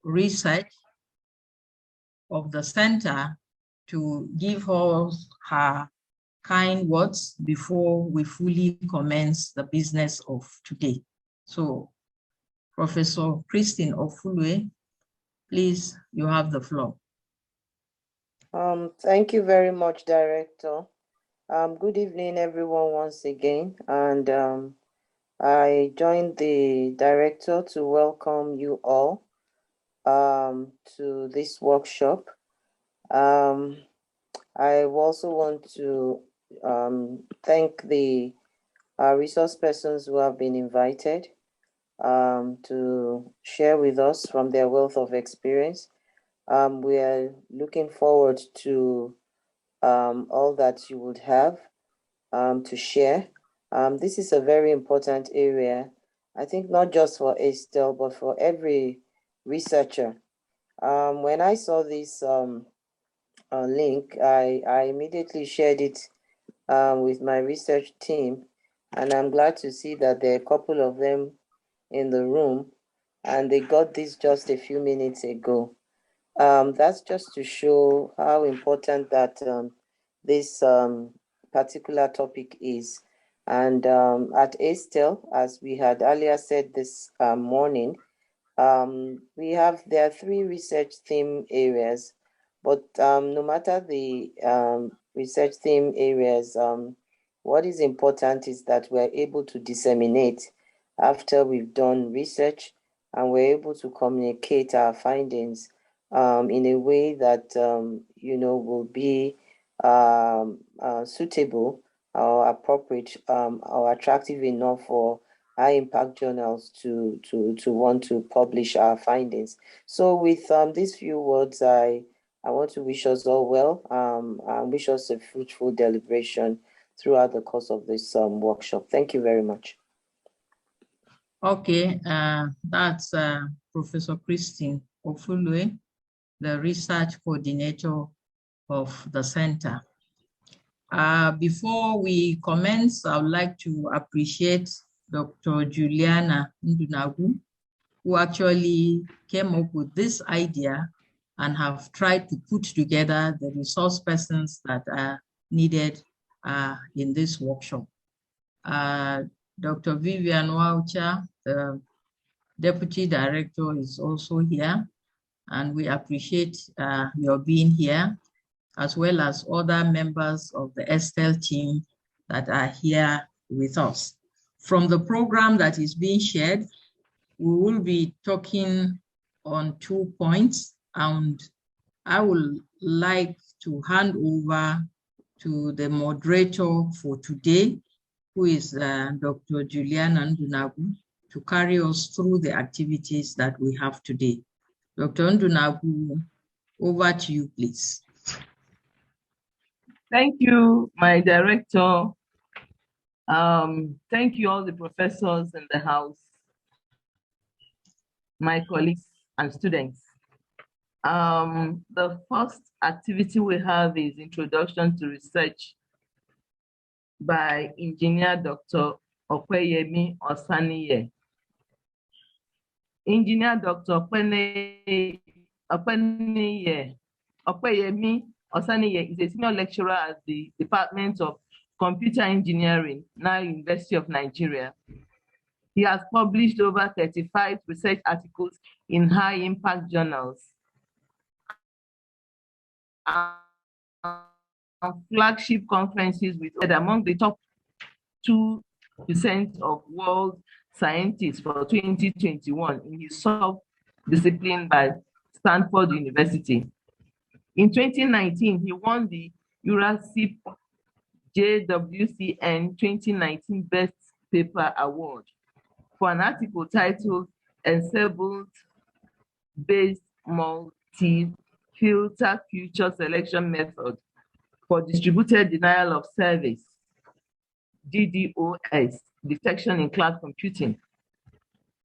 research of the center to give us her kind words before we fully commence the business of today. So, Professor Christine Ofulwe, please, you have the floor. Thank you very much, Director. Good evening, everyone, once again. And I joined the Director to welcome you all to this workshop. I also want to thank the resource persons who have been invited to share with us from their wealth of experience. We are looking forward to all that you would have to share. This is a very important area, I think, not just for Estelle, but for every researcher. When I saw this link, I immediately shared it with my research team, and I'm glad to see that there are a couple of them in the room, and they got this just a few minutes ago. That's just to show how important that this particular topic is. And at Estelle, as we had earlier said this morning, there are 3 research theme areas, but no matter the research theme areas, what is important is that we're able to disseminate after we've done research, and we're able to communicate our findings in a way that will be suitable or appropriate or attractive enough for high impact journals to want to publish our findings. So with these few words, I want to wish us all well and wish us a fruitful deliberation throughout the course of this workshop. Thank you very much. Okay, that's Professor Christine Ofulwe, the research coordinator of the center. Before we commence, I would like to appreciate Dr. Juliana Ndunagu, who actually came up with this idea and have tried to put together the resource persons that are needed in this workshop. Dr. Vivian Waucha, the Deputy Director, is also here, and we appreciate your being here, as well as other members of the Estelle team that are here with us. From the program that is being shared, we will be talking on 2 points, and I would like to hand over to the moderator for today, who is Dr. Juliana Ndunagu, to carry us through the activities that we have today. Dr. Ndunagu, over to you, please. Thank you, my director. Thank you, all the professors in the house, my colleagues and students. The first activity we have is Introduction to Research by Engineer Dr. Opeyemi Osaniye. Engineer Dr. Opeyemi Osaniye is a senior lecturer at the Department of Computer Engineering, now University of Nigeria. He has published over 35 research articles in high-impact journals and flagship conferences with among the top 2% of world scientists for 2021 in his sub-discipline by Stanford University. In 2019, he won the EURASIP JWCN 2019 Best Paper Award for an article titled Ensemble-Based Multi-Filter Future Selection Method for Distributed Denial of Service, DDoS, Detection in Cloud Computing,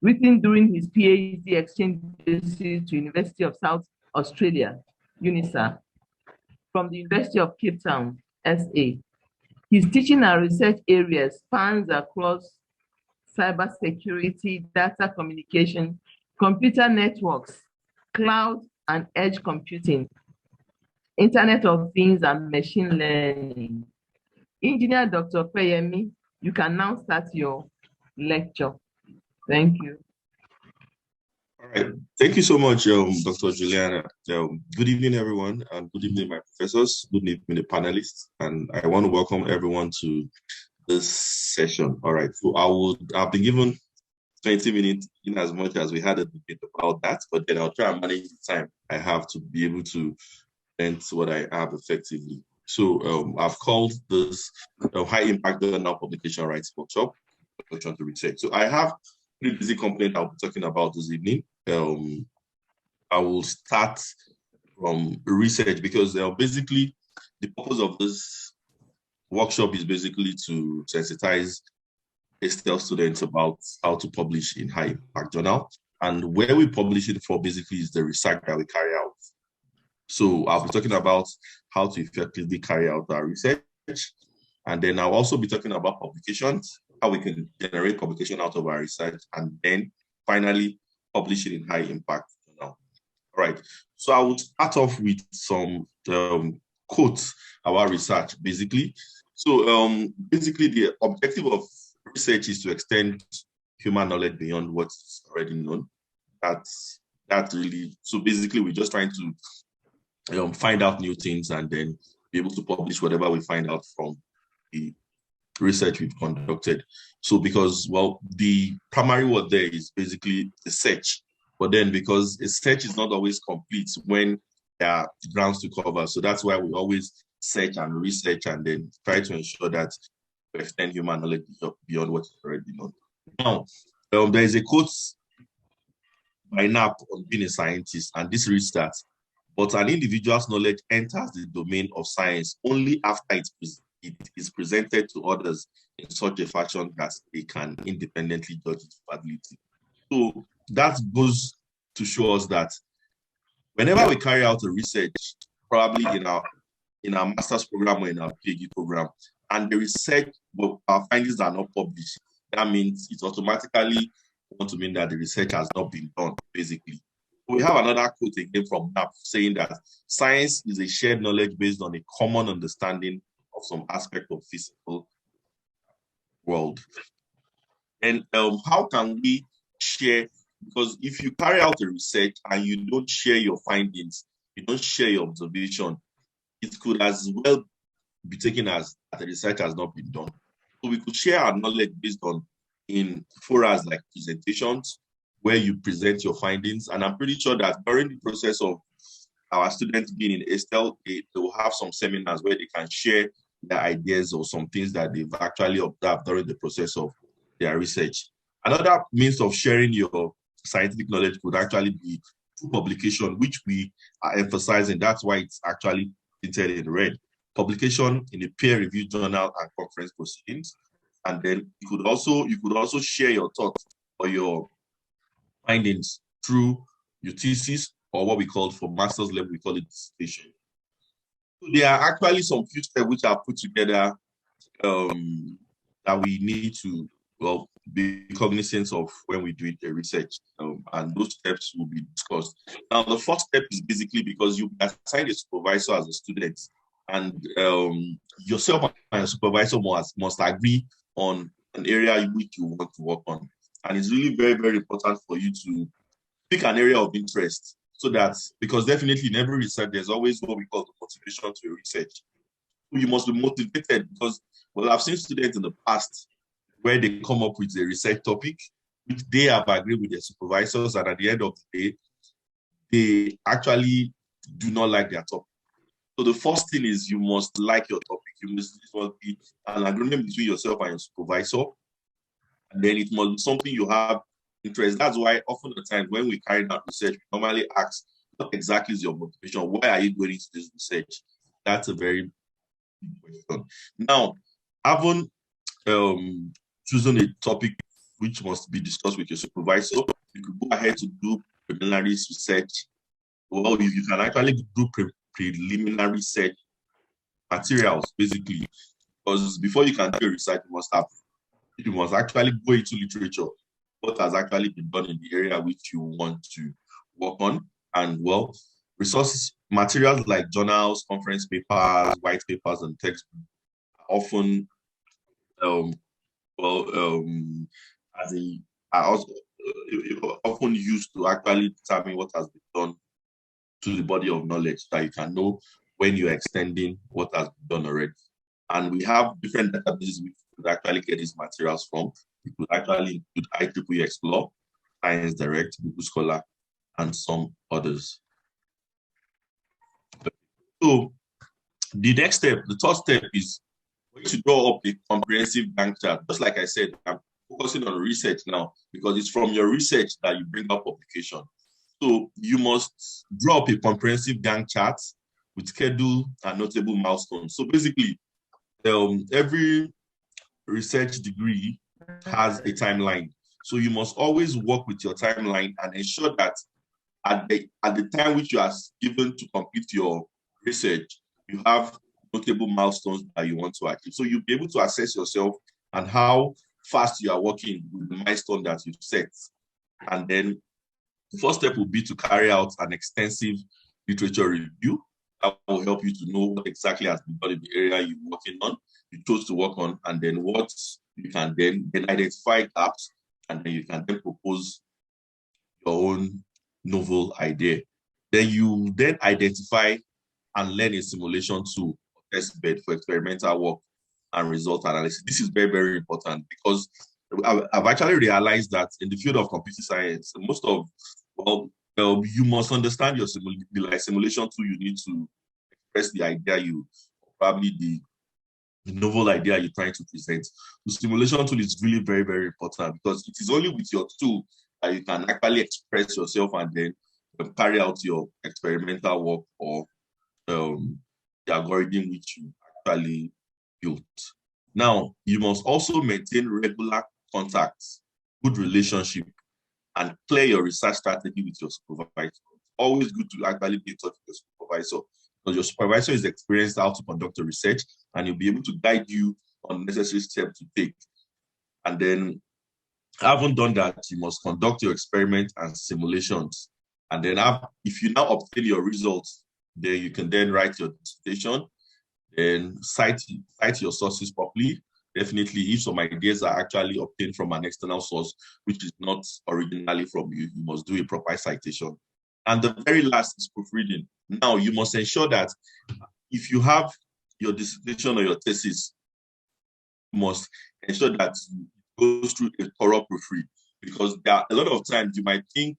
written during his PhD exchange visit to University of South Australia, UNISA, from the University of Cape Town, SA. His teaching and research areas spans across cybersecurity, data communication, computer networks, cloud and edge computing, Internet of Things and machine learning. Engineer Dr. Feyemi, you can now start your lecture. Thank you. All right. Thank you so much, Dr. Juliana. Good evening, everyone, and good evening, my professors. Good evening, the panelists. And I want to welcome everyone to this session. All right. So I've been given 20 minutes in as much as we had a debate about that, but then I'll try and manage the time I have to be able to present what I have effectively. So I've called this High Impact Journal Publication Rights Workshop, Introduction to Research. So I have three busy components I'll be talking about this evening. I will start from research because basically the purpose of this workshop is basically to sensitize STL students about how to publish in high impact journal, and where we publish it for basically is the research that we carry out. So I'll be talking about how to effectively carry out our research, and then I'll also be talking about publications, how we can generate publication out of our research, and then finally publish it in high impact journal. All right, so I will start off with some quotes about research basically. So basically the objective of research is to extend human knowledge beyond what's already known. That's really, so basically we're just trying to find out new things and then be able to publish whatever we find out from the research we've conducted. So because, well, the primary word there is basically the search, but then because a search is not always complete when there are grounds to cover. So that's why we always search and research and then try to ensure that we extend human knowledge beyond what is already known. Now, there is a quote by Knapp on being a scientist, and this reads that, but an individual's knowledge enters the domain of science only after it is presented to others in such a fashion that they can independently judge its validity. So that goes to show us that whenever we carry out a research, probably in our master's program or in our PhD program, and the research, well, our findings are not published, that means it automatically want to mean that the research has not been done, basically. We have another quote again from Knapp saying that science is a shared knowledge based on a common understanding of some aspect of physical world. And how can we share? Because if you carry out a research and you don't share your findings, you don't share your observation, it could as well be taken as that the research has not been done. So we could share our knowledge based on in forums like presentations, where you present your findings. And I'm pretty sure that during the process of our students being in Estelle, they will have some seminars where they can share their ideas or some things that they've actually observed during the process of their research. Another means of sharing your scientific knowledge could actually be through publication, which we are emphasizing. That's why it's actually printed in red. Publication in a peer-reviewed journal and conference proceedings. And then you could also share your thoughts or your findings through your thesis, or what we call for master's level, we call it dissertation. So there are actually some few steps which are put together that we need to be cognizant of when we do the research, and those steps will be discussed. Now, the first step is basically because you assign a supervisor as a student, and yourself and your supervisor must agree on an area in which you want to work on. And it's really very, very important for you to pick an area of interest, so that, because definitely in every research, there's always what we call the motivation to research. You must be motivated because, well, I've seen students in the past where they come up with a research topic, which they have agreed with their supervisors, and at the end of the day, they actually do not like their topic. So the first thing is you must like your topic. It must be an agreement between yourself and your supervisor. And then it must be something you have interest. That's why often the times when we carry out research, we normally ask, what exactly is your motivation? Why are you going into this research? That's a very big question. Now, having chosen a topic which must be discussed with your supervisor, you could go ahead to do preliminary research. Well, you can actually do preliminary research materials, basically, because before you can do a research, you must actually go into literature, what has actually been done in the area which you want to work on, And well, resources, materials like journals, conference papers, white papers, and textbooks are often as a are also often used to actually determine what has been done to the body of knowledge, so that you can know when you're extending what has been done already. And we have different databases we could actually get these materials from. We could actually include IEEE Explore, Science Direct, Google Scholar, and some others. So the next step, the third step, is for you to draw up a comprehensive Gantt chart. Just like I said, I'm focusing on research now because it's from your research that you bring up publication. So you must draw up a comprehensive Gantt chart with schedule and notable milestones. So basically, every research degree has a timeline. So you must always work with your timeline and ensure that at the time which you are given to complete your research, you have notable milestones that you want to achieve. So you'll be able to assess yourself and how fast you are working with the milestone that you've set. And then the first step will be to carry out an extensive literature review. That will help you to know what exactly has been done in the area you're working on, you chose to work on, and then what you can then identify gaps, and then you can then propose your own novel idea. Then you then identify and learn a simulation tool, test bed for experimental work and result analysis. This is very, very important because I've actually realized that in the field of computer science, most of, you must understand your simulation tool you need to express the idea probably the novel idea you're trying to present. The simulation tool is really very, very important because it is only with your tool that you can actually express yourself and then carry out your experimental work or the algorithm which you actually built. Now, you must also maintain regular contacts, good relationship, and clear your research strategy with your supervisor. It's always good to actually be in touch with your supervisor because your supervisor is experienced how to conduct the research and he'll be able to guide you on necessary steps to take. And then, having done that, you must conduct your experiment and simulations. And then if you now obtain your results, then you can then write your dissertation, then cite your sources properly. Definitely, if some ideas are actually obtained from an external source, which is not originally from you, you must do a proper citation. And the very last is proofreading. Now, you must ensure that if you have your dissertation or your thesis, you must ensure that it goes through a thorough proofread, because there are a lot of times you might think,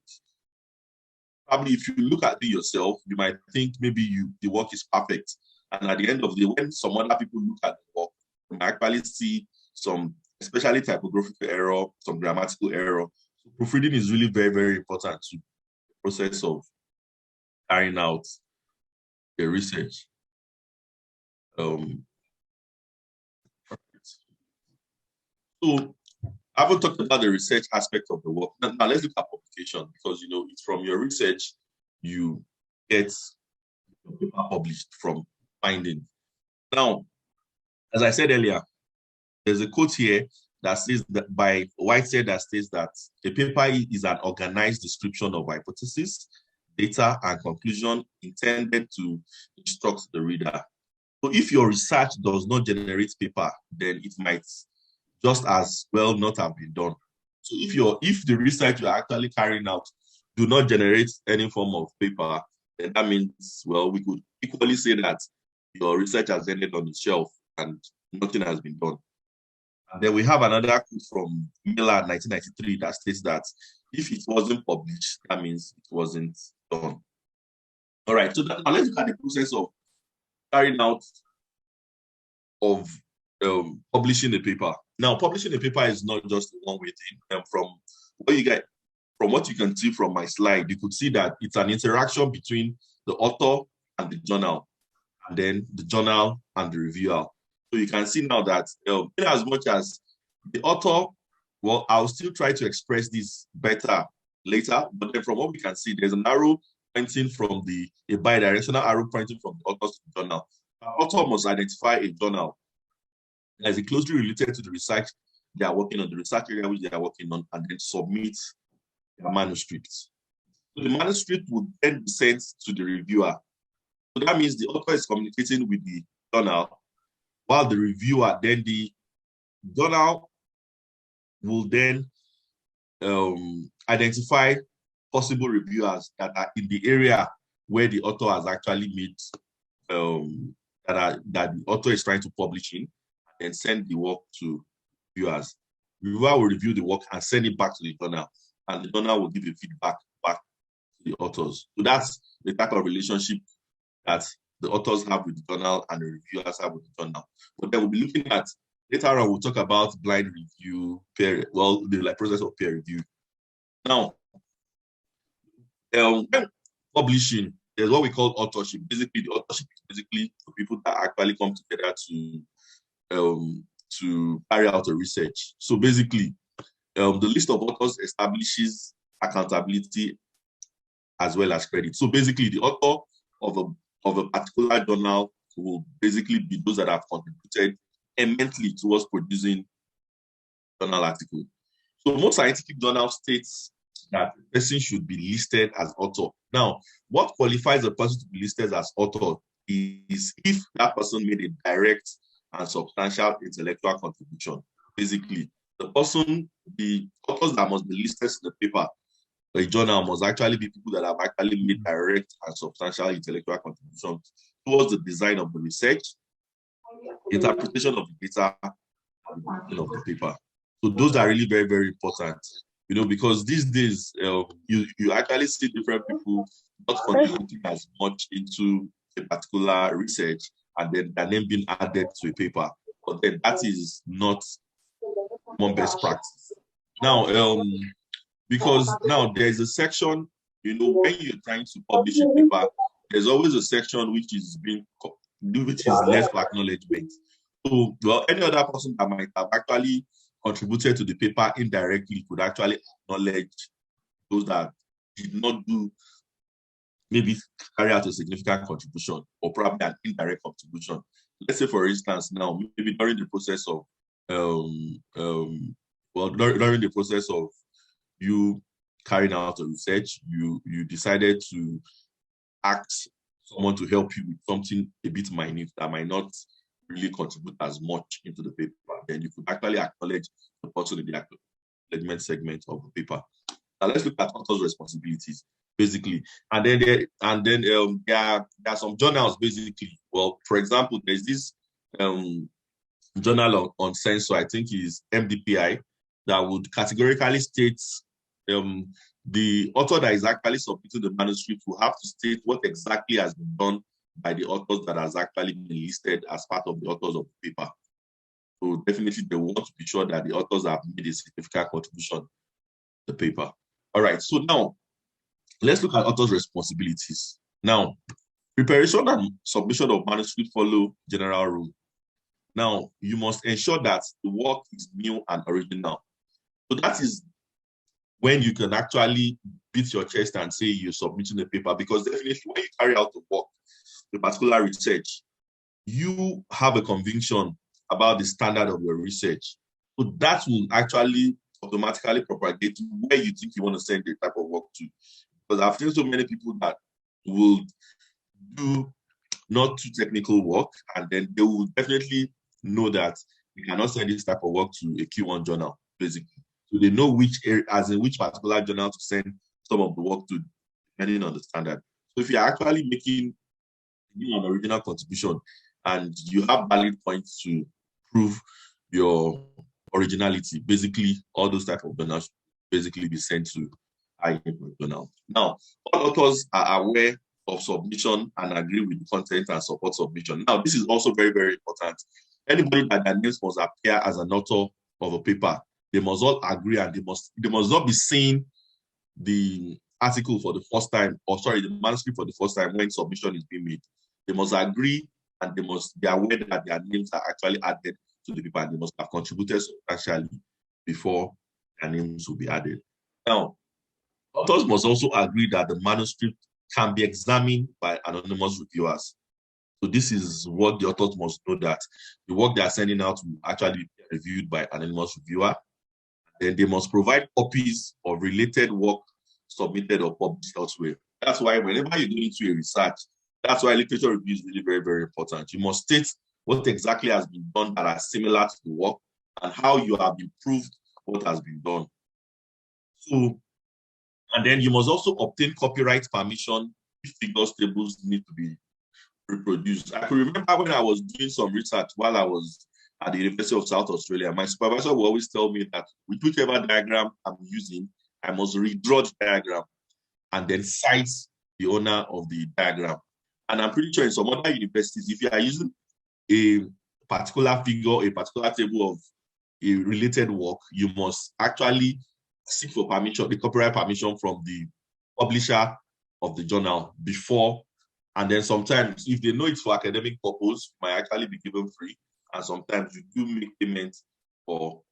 probably if you look at it yourself, you might think maybe the work is perfect. And at the end of the day, when some other people look at the work, you might actually see some, especially typographical error, some grammatical error. So proofreading is really very, very important to the process of carrying out the research. So I haven't talked about the research aspect of the work. Now let's look at publication, because it's from your research you get your paper published from finding. Now, as I said earlier, there's a quote here that says that by Whitehead that states that a paper is an organized description of hypothesis, data, and conclusion intended to instruct the reader. So if your research does not generate paper, then it might just as well not have been done. So if the research you're actually carrying out do not generate any form of paper, then that means, well, we could equally say that your research has ended on the shelf and nothing has been done. And then we have another quote from Miller, 1993, that states that if it wasn't published, that means it wasn't done. All right, so now let's look at the process of carrying out of publishing a paper. Now, publishing a paper is not just a one-way thing. From what you can see from my slide, you could see that it's an interaction between the author and the journal, and then the journal and the reviewer. So you can see now that in as much as the author, well, I'll still try to express this better later, but then from what we can see, there's an arrow pointing from a bidirectional arrow pointing from the author to the journal. The author must identify a journal that is closely related to the research they are working on, the research area which they are working on, and then submit their manuscripts. So the manuscript would then be sent to the reviewer. So that means the author is communicating with the journal, while the reviewer, then the journal will then identify possible reviewers that are in the area where the author has actually made, that the author is trying to publish in, and send the work to viewers. The reviewer will review the work and send it back to the journal, and the journal will give a feedback back to the authors. So that's the type of relationship that the authors have with the journal and the reviewers have with the journal. But then we'll be looking at, later on, we'll talk about blind review, the process of peer review. Now, when publishing, there's what we call authorship. Basically, the authorship is basically the people that actually come together to carry out a research. So basically, the list of authors establishes accountability as well as credit. So basically, the author of a particular journal will basically be those that have contributed immensely towards producing journal article. So most scientific journal states that the person should be listed as author. Now, what qualifies a person to be listed as author is if that person made a direct and substantial intellectual contribution. Basically, the authors that must be listed in the paper, the journal, must actually be people that have actually made direct and substantial intellectual contributions towards the design of the research, interpretation of the data, and the of the paper. So those are really very, very important, because these days you actually see different people not contributing as much into a particular research and then their name being added to a paper. But then that is not one best practice. Now, because now there's a section, when you're trying to publish a paper, there's always a section which is left for acknowledgement. So, any other person that might have actually contributed to the paper indirectly could actually acknowledge those that did not maybe carry out a significant contribution or probably an indirect contribution. Let's say, for instance, now maybe during the process of during the process of you carrying out a research, you decided to ask someone to help you with something a bit minute that might not really contribute as much into the paper. Then you could actually acknowledge the person in the acknowledgement segment of the paper. Now let's look at author's responsibilities, basically. And then there are some journals, basically. Well, for example, there's this journal on censor, I think is MDPI, that would categorically state the author that is actually submitting the manuscript will have to state what exactly has been done by the authors that has actually been listed as part of the authors of the paper. So definitely they want to be sure that the authors have made a significant contribution to the paper. All right, so now let's look at authors' responsibilities. Now, preparation and submission of manuscript follow general rule. Now, you must ensure that the work is new and original. So that is when you can actually beat your chest and say you're submitting the paper, because definitely when you carry out the work, the particular research, you have a conviction about the standard of your research. So that will actually automatically propagate to where you think you want to send the type of work to. Because I've seen so many people that will do not too technical work, and then they will definitely know that you cannot send this type of work to a Q1 journal, basically. So they know which particular journal to send some of the work to, depending on the standard. So if you're actually making an original contribution and you have valid points to prove your originality, basically all those type of journals basically be sent to IEM journal. Now, all authors are aware of submission and agree with the content and support submission. Now, this is also very, very important. Anybody that their names must appear as an author of a paper, they must all agree, and they must not be seeing the article for the first time, the manuscript for the first time when submission is being made. They must agree, and they must be aware that their names are actually added to the paper, and they must have contributed substantially before their names will be added. Now, authors must also agree that the manuscript can be examined by anonymous reviewers. So this is what the authors must know, that the work they are sending out will actually be reviewed by an anonymous reviewer. Then they must provide copies of related work submitted or published elsewhere. That's why whenever you go into a research, that's why literature review is really very, very important. You must state what exactly has been done that are similar to the work and how you have improved what has been done. So, and then you must also obtain copyright permission if figures tables need to be reproduced. I can remember when I was doing some research while I was at the University of South Australia, my supervisor will always tell me that with whichever diagram I'm using, I must redraw the diagram and then cite the owner of the diagram. And I'm pretty sure in some other universities, if you are using a particular figure, a particular table of a related work, you must actually seek for permission, the copyright permission from the publisher of the journal before. And then sometimes, if they know it's for academic purpose, it might actually be given free. And sometimes you do make payments for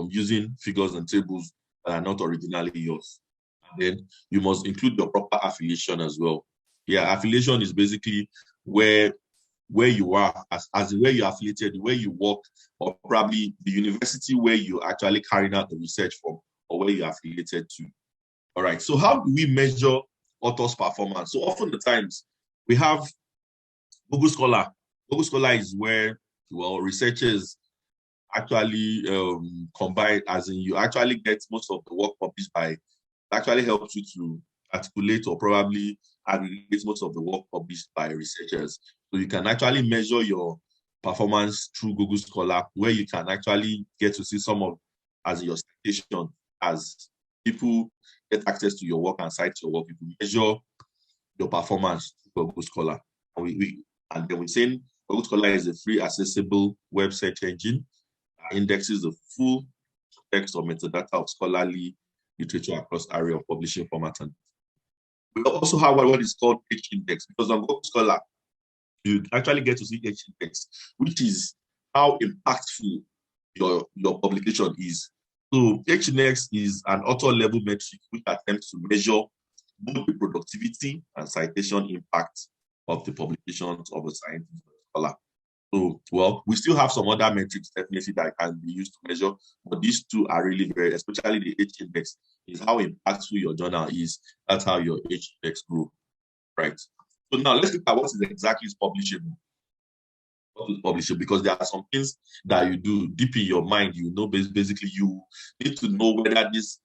using figures and tables that are not originally yours. And then you must include your proper affiliation as well. Yeah, affiliation is basically where you are, as in where you're affiliated, where you work, or probably the university where you actually carrying out the research from, or where you're affiliated to. All right, so how do we measure author's performance? So often the times we have Google Scholar. Google Scholar is where, well, researchers actually combine, as in you actually get most of the work published by, actually helps you to articulate or probably aggregate most of the work published by researchers. So you can actually measure your performance through Google Scholar, where you can actually get to see some of, as your citation, as people get access to your work and cite your work, you can measure your performance through Google Scholar. And then we're saying Google Scholar is a free, accessible web search engine that indexes the full text or metadata of scholarly literature across area of publishing format. And we also have what is called H-index, because on Google Scholar, you actually get to see H-index, which is how impactful your publication is. So H-index is an author-level metric which attempts to measure both the productivity and citation impact of the publications of a scientist or scholar. So, well, we still have some other metrics definitely that can be used to measure, but these two are really very, especially the H-index, is how impactful your journal is. That's how your H-index grows, right? So now let's look at what is exactly publishable. What is publishable? Because there are some things that you do deep in your mind, you know, basically you need to know whether this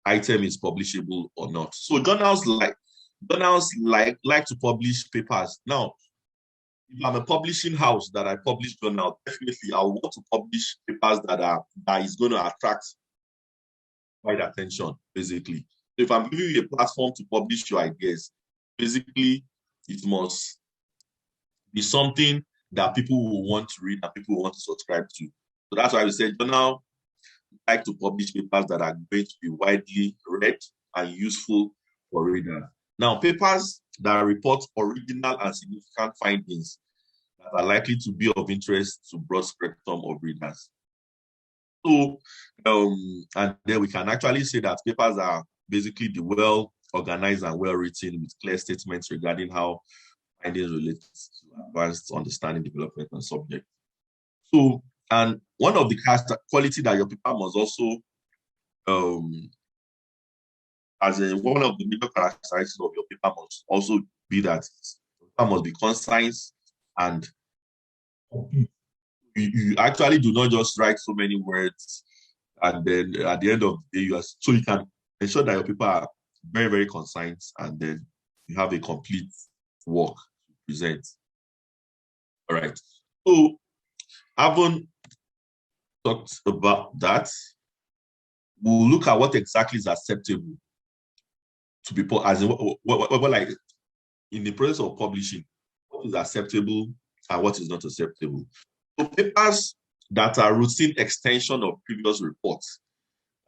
item is publishable or not. So journals like to publish papers. Now, if I'm a publishing house that I publish journal, definitely I want to publish papers that is going to attract wide attention, basically. So if I'm giving you a platform to publish your ideas, basically it must be something that people will want to read and people will want to subscribe to. So that's why we say journal like to publish papers that are going to be widely read and useful for readers. Now, papers that report original and significant findings that are likely to be of interest to broad spectrum of readers. So, and then we can actually say that papers are basically the well-organized and well-written with clear statements regarding how findings relate to advanced understanding, development, and subject. So, and one of the quality that your paper must also, one of the major characteristics of your paper must also be that your paper must be concise, and you actually do not just write so many words and then at the end of the day so you can ensure that your paper are very, very concise, and then you have a complete work to present. All right. So having talked about that, we'll look at what exactly is acceptable to be put, as in what like in the process of publishing, what is acceptable and what is not acceptable. So papers that are routine extension of previous reports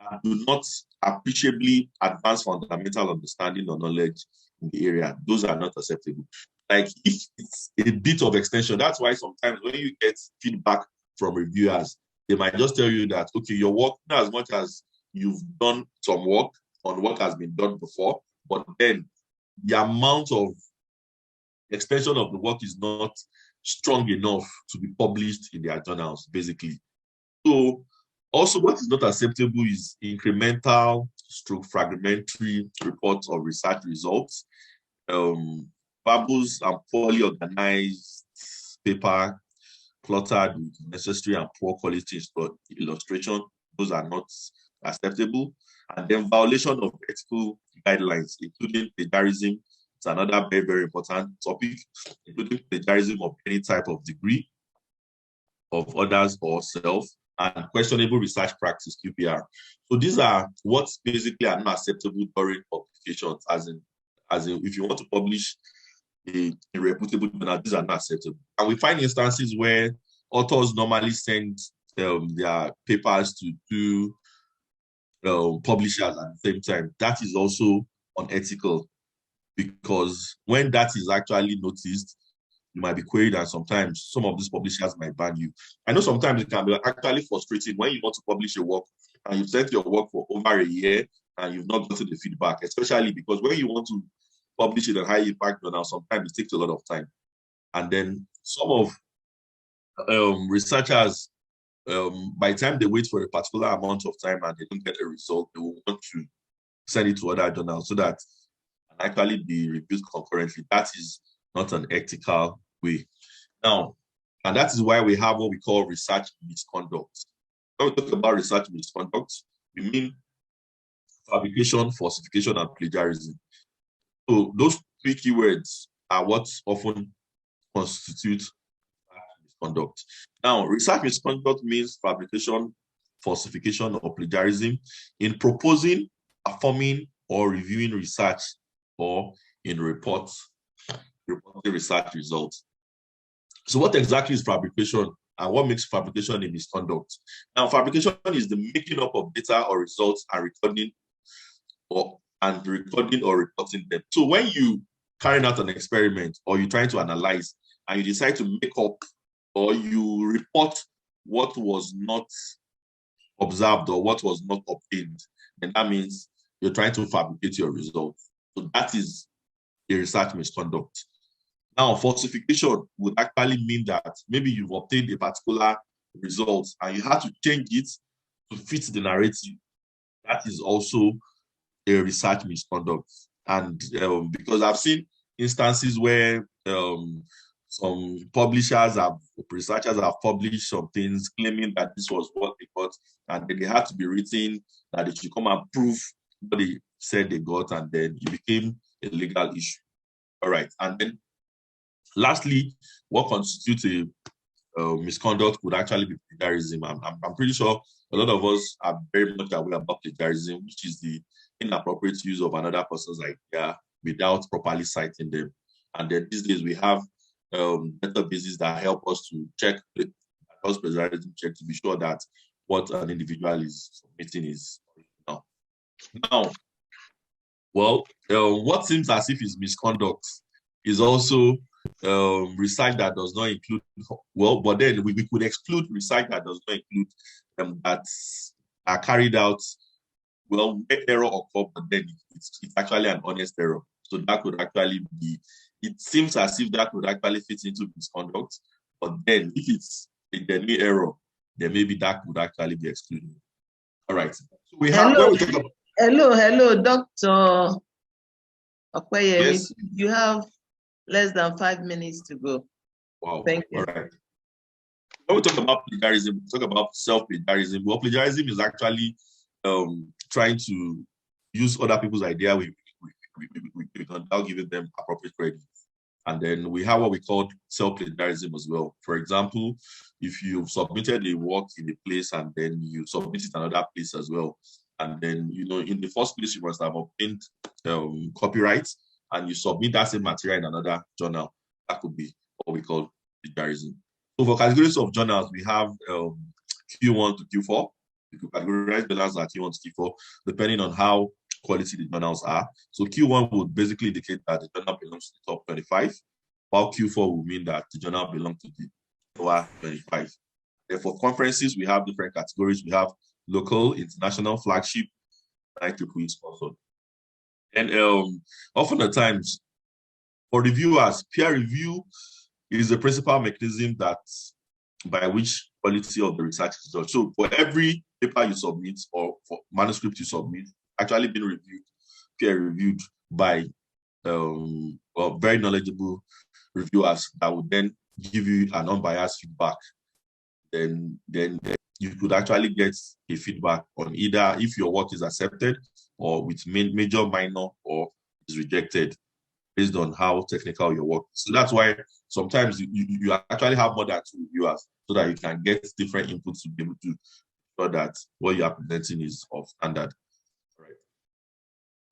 and do not appreciably advance fundamental understanding or knowledge in the area, those are not acceptable. Like if it's a bit of extension, that's why sometimes when you get feedback from reviewers, they might just tell you that, okay, your work, not as much as you've done some work on what has been done before, but then the amount of extension of the work is not strong enough to be published in their journals, basically. So also what is not acceptable is incremental stroke fragmentary reports of research results, babbles and poorly organized paper cluttered with necessary and poor quality illustration. Those are not acceptable. And then violation of ethical guidelines, including plagiarism. It's another very, very important topic, including plagiarism of any type of degree of others or self, and questionable research practice, QPR. So these are what's basically are not acceptable during publications, as in if you want to publish a reputable journal, these are not acceptable. And we find instances where authors normally send their papers to two publishers at the same time. That is also unethical, because when that is actually noticed, you might be queried, and sometimes some of these publishers might ban you. I know sometimes it can be actually frustrating when you want to publish a work and you've sent your work for over a year and you've not gotten the feedback, especially because when you want to publish it in a high impact journal, sometimes it takes a lot of time. And then some of researchers, by the time they wait for a particular amount of time and they don't get a result, they will want to send it to other journals so that it can actually be reviewed concurrently. That is not an ethical way. Now, and that is why we have what we call research misconduct. When we talk about research misconduct, we mean fabrication, falsification, and plagiarism. So those three keywords are what often constitute misconduct. Now, research misconduct means fabrication, falsification, or plagiarism in proposing, performing, or reviewing research, or in reporting research results. So what exactly is fabrication, and what makes fabrication a misconduct? Now, fabrication is the making up of data or results and recording or reporting them. So when you carrying out an experiment or you're trying to analyze and you decide to make up or you report what was not observed or what was not obtained, then that means you're trying to fabricate your results. So that is a research misconduct. Now, falsification would actually mean that maybe you've obtained a particular result and you had to change it to fit the narrative. That is also a research misconduct. And because I've seen instances where some researchers have published some things claiming that this was what they got, and then they had to be written that they should come and prove what they said they got, and then it became a legal issue. All right. And then lastly, what constitutes a misconduct would actually be plagiarism. I'm pretty sure a lot of us are very much aware about plagiarism, which is the inappropriate use of another person's idea without properly citing them. And then these days we have databases that help us to check plagiarism check to be sure that what an individual is submitting is original. Now, well, what seems as if is misconduct is also research that does not include, well, but then we could exclude research that does not include that are carried out, well, error occur, but then it's actually an honest error. So that could actually be, it seems as if that would actually fit into misconduct, but then if it's a genuine error, then maybe that would actually be excluded. All right. So we have, hello, Dr. Okweye. Yes. You have less than 5 minutes to go. Wow. Thank you. All right. When we talk about plagiarism, we talk about self-plagiarism. Well, plagiarism is actually trying to use other people's idea without giving them appropriate credit. And then we have what we call self-plagiarism as well. For example, if you've submitted a work in a place and then you submit it another place as well, and then, you know, in the first place, you must have obtained copyright, and you submit that same material in another journal, that could be what we call plagiarism. So for categories of journals, we have Q1 to Q4. You could categorize journals as Q1 to Q4, depending on how quality the journals are. So Q1 would basically indicate that the journal belongs to the top 25, while Q4 would mean that the journal belongs to the lower 25. Therefore, conferences, we have different categories. We have local, international, flagship, and IEEE sponsored. And often at times, for reviewers, peer review is the principal mechanism that by which quality of the research is judged. So for every paper you submit or for manuscript you submit, actually been reviewed, peer reviewed by very knowledgeable reviewers that would then give you an unbiased feedback. Then you could actually get a feedback on either if your work is accepted or with major, minor, or is rejected based on how technical your work is. So that's why sometimes you actually have more than 2 reviewers so that you can get different inputs to be able to ensure that what you are presenting is of standard. All right.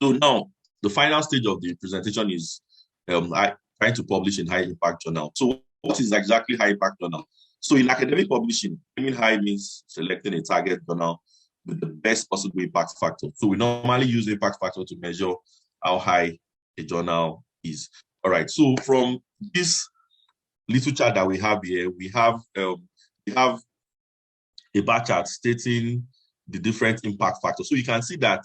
So now the final stage of the presentation is trying to publish in high impact journal. So what is exactly high impact journal? So in academic publishing, aiming high means selecting a target journal with the best possible impact factor. So we normally use impact factor to measure how high a journal is. All right. So from this little chart that we have here, we have a bar chart stating the different impact factors. So you can see that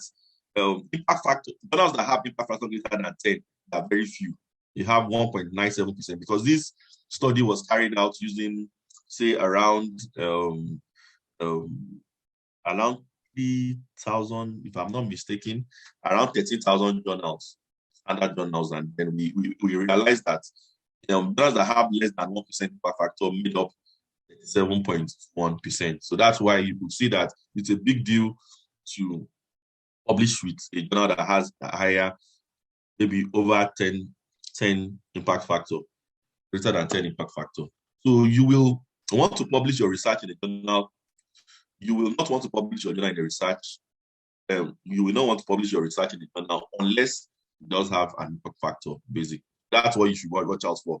impact factor journals that have impact factor greater than 10 are very few. You have 1.97% because this study was carried out using, say, around 3,000, if I'm not mistaken, around 13,000 journals, standard journals, and then we realized that journals that have less than 1% impact factor made up 7.1%. So that's why you could see that it's a big deal to publish with a journal that has a higher, maybe over 10 impact factor, greater than 10 impact factor. So you will want to publish your research in a journal. You will not want to publish your journal in the research. You will not want to publish your research in the journal unless it does have an impact factor, basically. That's what you should watch out for.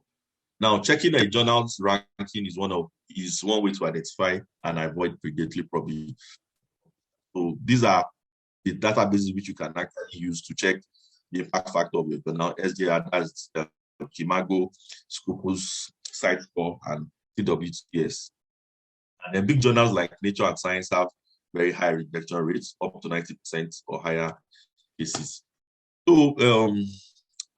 Now, checking a journal's ranking is one way to identify and avoid predatory publishing. So these are the databases which you can actually use to check the impact factor of your journal. SJR, that's Kimago, Scopus, Sitescore, and TWTS. And then big journals like Nature and Science have very high rejection rates, up to 90% or higher cases. So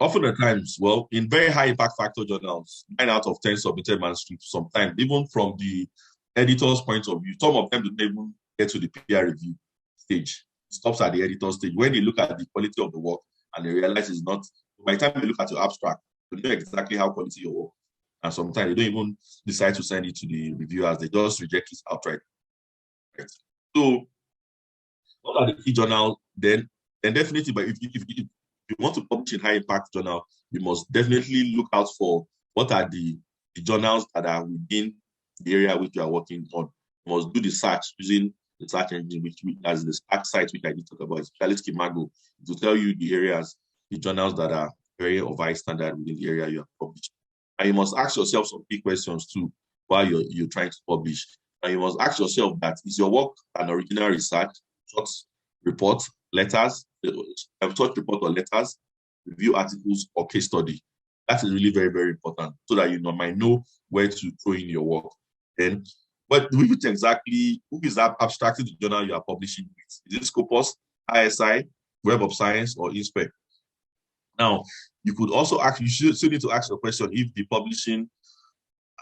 often at times, well, in very high impact factor journals, 9 out of 10 submitted manuscripts, sometimes even from the editor's point of view, some of them don't even get to the peer review stage. It stops at the editor stage. When they look at the quality of the work and they realize it's not, by the time they look at your abstract, they know exactly how quality your work. And sometimes they don't even decide to send it to the reviewers. They just reject it outright. Right. So, what are the key journals? Then definitely, but if you want to publish in high impact journal, you must definitely look out for what are the journals that are within the area which you are working on. You must do the search using the search engine, which as the search site which I did talk about, especially Kimago, to tell you the areas, the journals that are very of high standard within the area you are publishing. And you must ask yourself some key questions too while you're trying to publish. And you must ask yourself that, is your work an original research, short report, letters, short report or letters, review articles, or case study? That is really very, very important so that you might know where to throw in your work. Then, but which exactly, who is that abstracted the journal you are publishing with? Is it Scopus, ISI, Web of Science, or INSPEC? Now, you could also ask, you should still need to ask the question if the publishing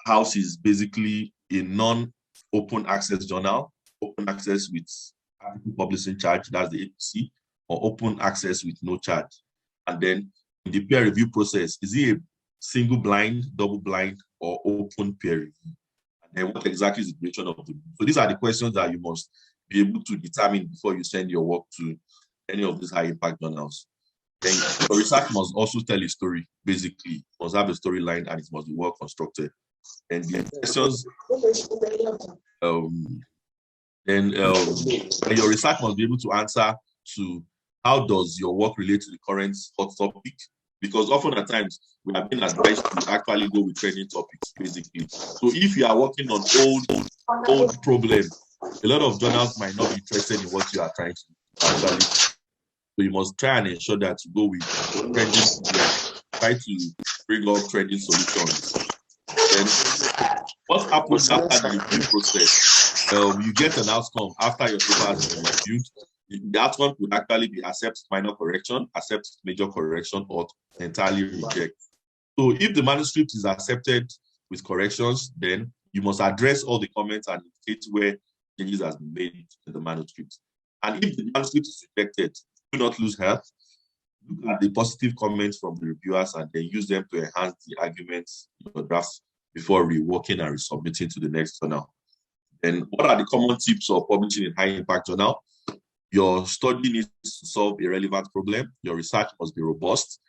house is basically a non-open access journal, open access with publishing charge, that's the APC, or open access with no charge. And then in the peer review process, is it a single blind, double blind, or open peer review? And then what exactly is the duration of the review? So these are the questions that you must be able to determine before you send your work to any of these high impact journals. Then your research must also tell a story, basically. It must have a storyline and it must be well constructed. And the questions, your research must be able to answer to how does your work relate to the current hot topic? Because often at times we have been advised to actually go with trending topics, basically. So if you are working on old problem, a lot of journals might not be interested in what you are trying to actually. So you must try and ensure that you go with trending, try to bring up trending solutions. Then what happens after the review process? You get an outcome after your paper has been reviewed. The outcome could actually be accept minor correction, accept major correction, or entirely reject. So if the manuscript is accepted with corrections, then you must address all the comments and indicate where changes has been made in the manuscript. And if the manuscript is rejected, do not lose heart. Look at the positive comments from the reviewers and then use them to enhance the arguments in your drafts before reworking and resubmitting to the next journal. And what are the common tips of publishing in high-impact journal? Your study needs to solve a relevant problem. Your research must be robust.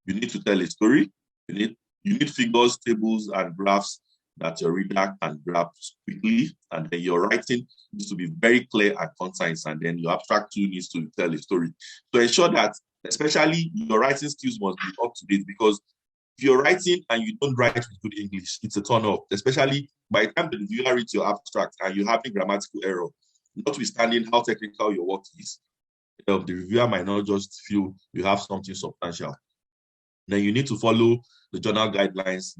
You need to tell a story. You need figures, tables, and graphs that your reader can grasp quickly. And then your writing needs to be very clear and concise. And then your abstract too needs to tell a story. To ensure that, especially your writing skills must be up to date, because if you're writing and you don't write with good English, it's a turn off, especially by the time the reviewer reads your abstract and you're having grammatical error, notwithstanding how technical your work is, the reviewer might not just feel you have something substantial. Then you need to follow the journal guidelines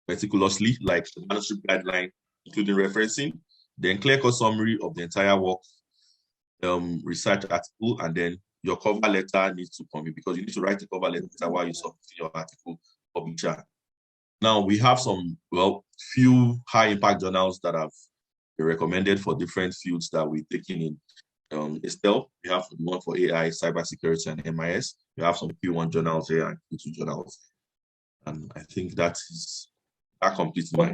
meticulously, like the manuscript guideline, including referencing, then clear-cut summary of the entire work, research article, and then your cover letter needs to come in, because you need to write a cover letter while you submit your article publisher. Now we have some, few high-impact journals that have been recommended for different fields that we're taking in. Estelle, we have one for AI, cybersecurity, and MIS. We have some Q1 journals here and Q2 journals. And I think that completes my.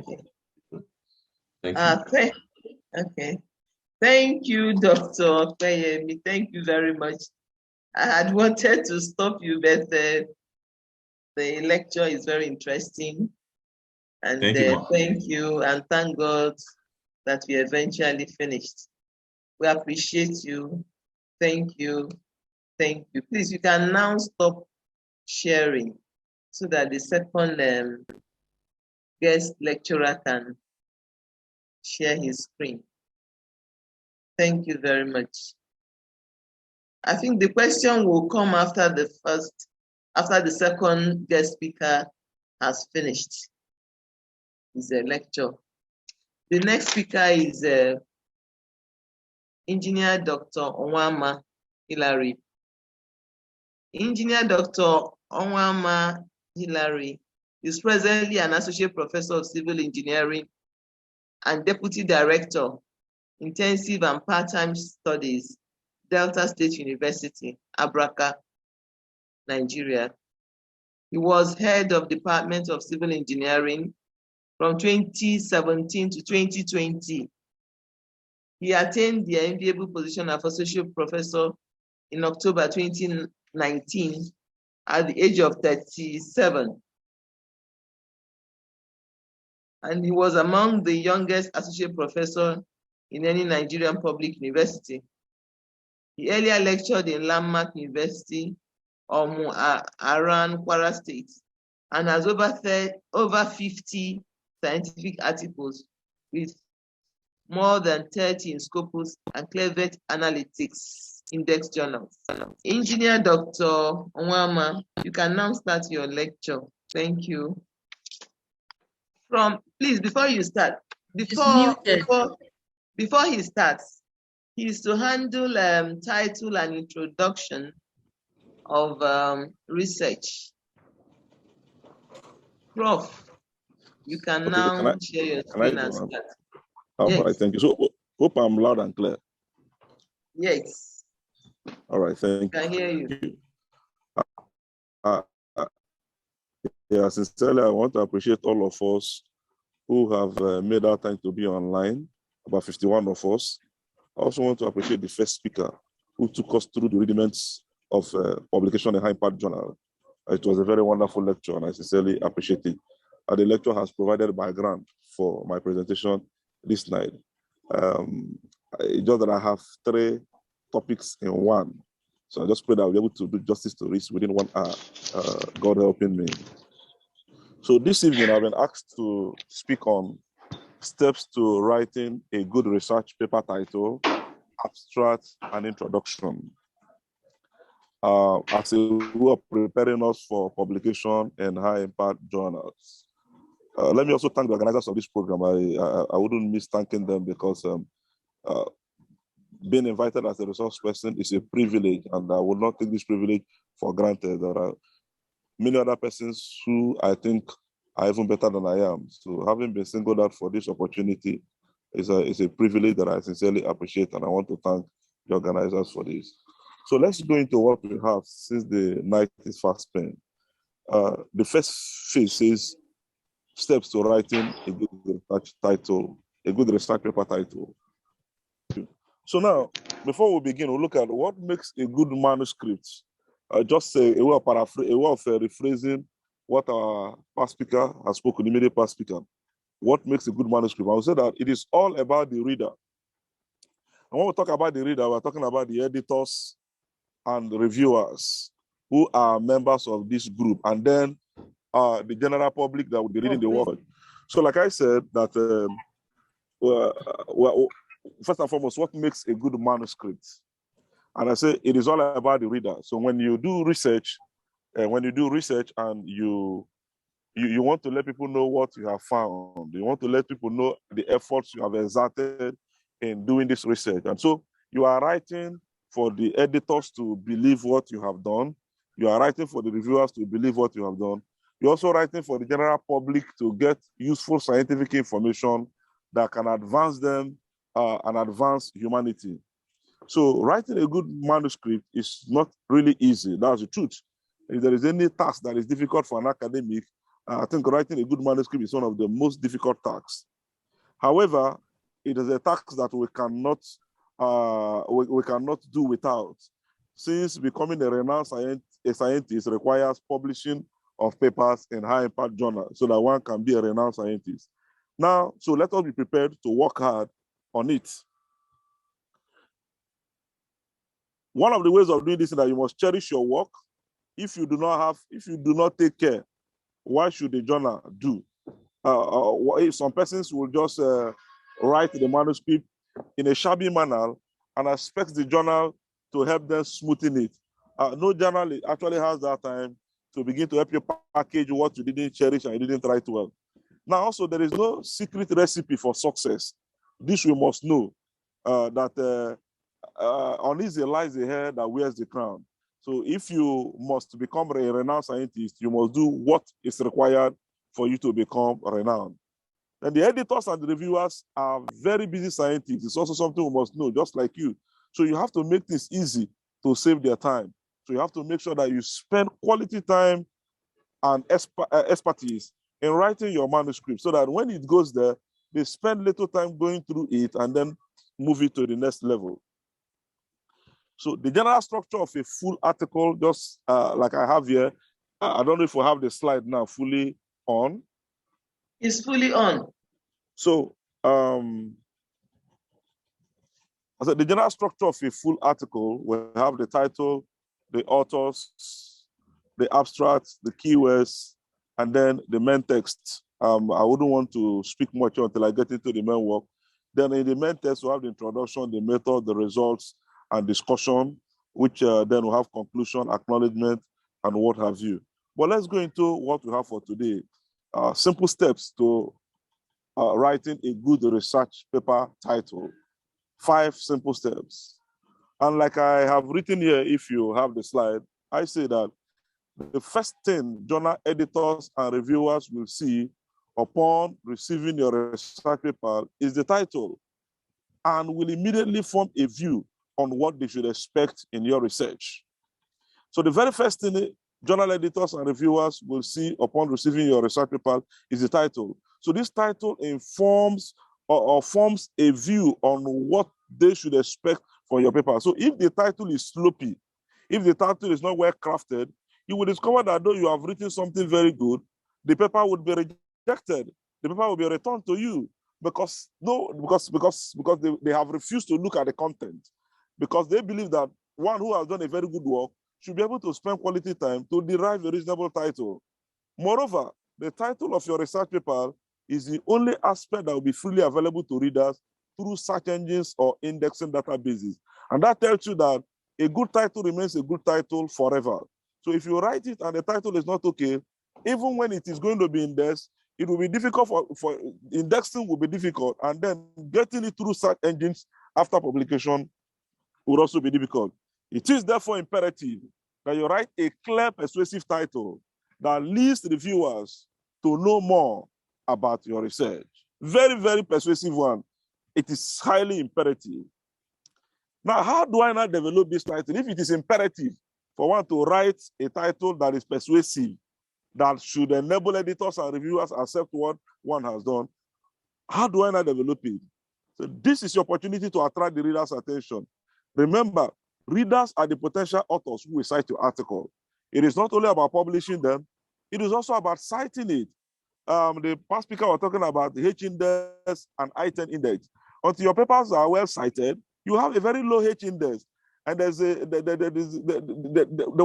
Thank you. Okay. Thank you, Dr. Payemi. Thank you very much. I had wanted to stop you, but the lecture is very interesting. And thank you, and thank God that we eventually finished. We appreciate you. Thank you. Thank you. Please, you can now stop sharing so that the second guest lecturer can share his screen. Thank you very much. I think the question will come after the second guest speaker has finished his lecture. The next speaker is Engineer Dr. Onwama Hilary. Engineer Dr. Onwama Hilary is presently an Associate Professor of Civil Engineering and Deputy Director, Intensive and Part-Time Studies, Delta State University, Abuja, Nigeria. He was head of Department of Civil Engineering from 2017 to 2020. He attained the enviable position of Associate Professor in October 2019 at the age of 37. And he was among the youngest Associate Professor in any Nigerian public university. He earlier lectured in Landmark University, Aran, Kwara State, and has over 50 scientific articles with more than 30 in Scopus and Clevet Analytics Index journals. Engineer Dr. Onwama, you can now start your lecture. Thank you. Please, before you start, before he starts, he is to handle title and introduction of research. Prof, you can now share your screen and start. All right, thank you. So, hope I'm loud and clear. Yes. All right, thank you. I can hear you. Yeah, sincerely, I want to appreciate all of us who have made our time to be online, about 51 of us. I also want to appreciate the first speaker who took us through the rudiments of publication in high-impact journal. It was a very wonderful lecture, and I sincerely appreciate it. The lecture has provided background for my presentation this night. It's just that I have 3 topics in one. So I just pray that I'll be able to do justice to this within 1 hour, God helping me. So this evening, I've been asked to speak on steps to writing a good research paper title, abstract, and introduction. As a way of preparing us for publication in high-impact journals. Let me also thank the organizers of this program. I wouldn't miss thanking them, because being invited as a resource person is a privilege, and I will not take this privilege for granted. There are many other persons who I think are even better than I am. So having been singled out for this opportunity is a privilege that I sincerely appreciate, and I want to thank the organizers for this. So let's go into what we have since the night is fast spent. The first phase is steps to writing a good research title, a good research paper title. So now, before we begin, we'll look at what makes a good manuscript. Just a way of rephrasing what our past speaker has spoken, the immediate past speaker. What makes a good manuscript? I will say that it is all about the reader. And when we talk about the reader, we're talking about the editors and the reviewers who are members of this group, and then the general public that will be reading the work. So like I said, that first and foremost, what makes a good manuscript? And I say it is all about the reader. So when you do research, and you want to let people know what you have found, you want to let people know the efforts you have exerted in doing this research. And so you are writing for the editors to believe what you have done. You are writing for the reviewers to believe what you have done. You're also writing for the general public to get useful scientific information that can advance them and advance humanity. So writing a good manuscript is not really easy. That's the truth. If there is any task that is difficult for an academic, I think writing a good manuscript is one of the most difficult tasks. However, it is a task that we cannot do without, since becoming a renowned scientist requires publishing of papers in high-impact journals so that one can be a renowned scientist. Now, so let us be prepared to work hard on it. One of the ways of doing this is that you must cherish your work. If you do not take care, why should the journal do? Some persons will just write the manuscript in a shabby manner and expect the journal to help them smoothen it. No journal actually has that time to begin to help you package what you didn't cherish and you didn't write well. Now, also, there is no secret recipe for success. This we must know, that uneasy lies the hair that wears the crown. So if you must become a renowned scientist, you must do what is required for you to become renowned. And the editors and the reviewers are very busy scientists. It's also something we must know, just like you. So you have to make this easy to save their time. So you have to make sure that you spend quality time and expertise in writing your manuscript so that when it goes there, they spend little time going through it and then move it to the next level. So the general structure of a full article, just like I have here, I don't know if we have the slide now fully on. It's fully on. So the general structure of a full article will have the title, the authors, the abstract, the keywords, and then the main text. I wouldn't want to speak much until I get into the main work. Then in the main text, we'll have the introduction, the method, the results, and discussion, which then we'll have conclusion, acknowledgement, and what have you. But let's go into what we have for today. Simple steps to writing a good research paper title. 5 simple steps. And like I have written here, if you have the slide, I say that the first thing journal editors and reviewers will see upon receiving your research paper is the title, and will immediately form a view on what they should expect in your research. So the very first thing journal editors and reviewers will see upon receiving your research paper is the title. So this title informs or forms a view on what they should expect from your paper. So if the title is sloppy, if the title is not well crafted, you will discover that though you have written something very good, the paper would be rejected. The paper will be returned to you because they have refused to look at the content, because they believe that one who has done a very good work should be able to spend quality time to derive a reasonable title. Moreover, the title of your research paper is the only aspect that will be freely available to readers through search engines or indexing databases. And that tells you that a good title remains a good title forever. So if you write it and the title is not okay, even when it is going to be indexed, it will be difficult for indexing will be difficult, and then getting it through search engines after publication would also be difficult. It is therefore imperative that you write a clear, persuasive title that leads reviewers to know more about your research. Very, very persuasive one. It is highly imperative. Now, how do I now develop this title? If it is imperative for one to write a title that is persuasive, that should enable editors and reviewers accept what one has done, how do I now develop it? So this is your opportunity to attract the reader's attention. Remember, readers are the potential authors who will cite your article. It is not only about publishing them, it is also about citing it. The past speaker was talking about the H index and I-10 index. Until your papers are well cited, you have a very low H index. And they'll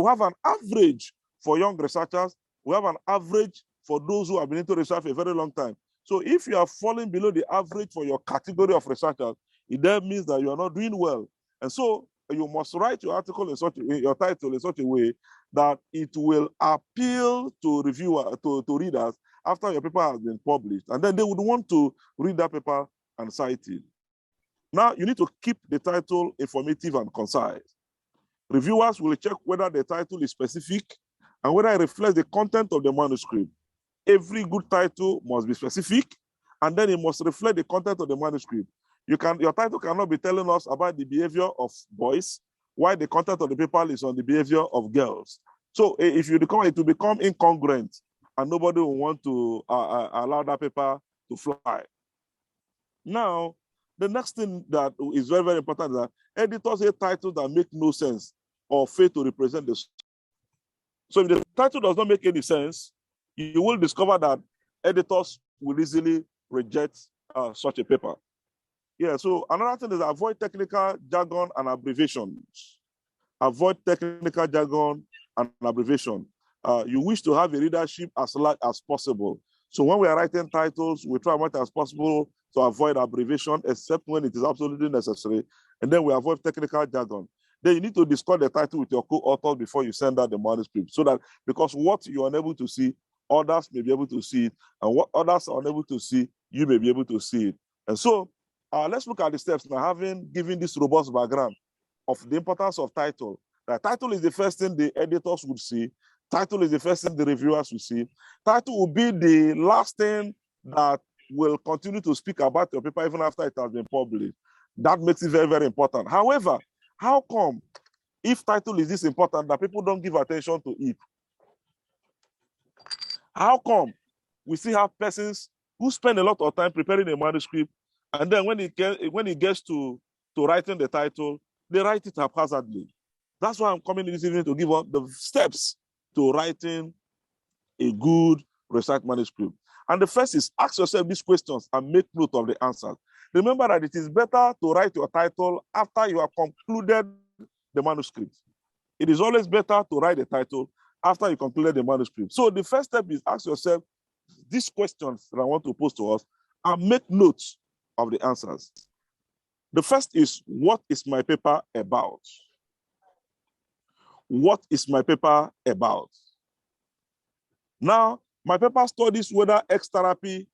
have an average for young researchers. We have an average for those who have been into research for a very long time. So if you are falling below the average for your category of researchers, it then means that you are not doing well. And so you must write your article in such a way, your title in such a way that it will appeal to reviewers, to readers after your paper has been published. And then they would want to read that paper and cite it. Now, you need to keep the title informative and concise. Reviewers will check whether the title is specific and whether it reflects the content of the manuscript. Every good title must be specific, and then it must reflect the content of the manuscript. Your title cannot be telling us about the behavior of boys, while the content of the paper is on the behavior of girls. So if it will become incongruent, and nobody will want to allow that paper to fly. Now, the next thing that is very, very important is that editors hate titles that make no sense or fail to represent the. So if the title does not make any sense, you will discover that editors will easily reject such a paper. Yeah, so another thing is avoid technical jargon and abbreviations. Avoid technical jargon and abbreviation. You wish to have a readership as large as possible. So when we are writing titles, we try as much as possible to avoid abbreviation, except when it is absolutely necessary. And then we avoid technical jargon. Then you need to discuss the title with your co-author before you send out the manuscript, so that because what you are unable to see, others may be able to see it, and what others are unable to see, you may be able to see it. And so let's look at the steps now. Having given this robust background of the importance of title. The title is the first thing the editors would see. Title is the first thing the reviewers will see. Title will be the last thing that will continue to speak about your paper even after it has been published. That makes it very, very important. However, how come, if title is this important, that people don't give attention to it? How come we still have persons who spend a lot of time preparing a manuscript, and then when it gets to writing the title, they write it haphazardly? That's why I'm coming this evening to give up the steps to writing a good research manuscript. And the first is ask yourself these questions and make note of the answers. Remember that it is better to write your title after you have concluded the manuscript. It is always better to write the title after you concluded the manuscript. So the first step is ask yourself these questions that I want to pose to us and make notes of the answers. The first is, what is my paper about? What is my paper about? Now, my paper studies whether X therapy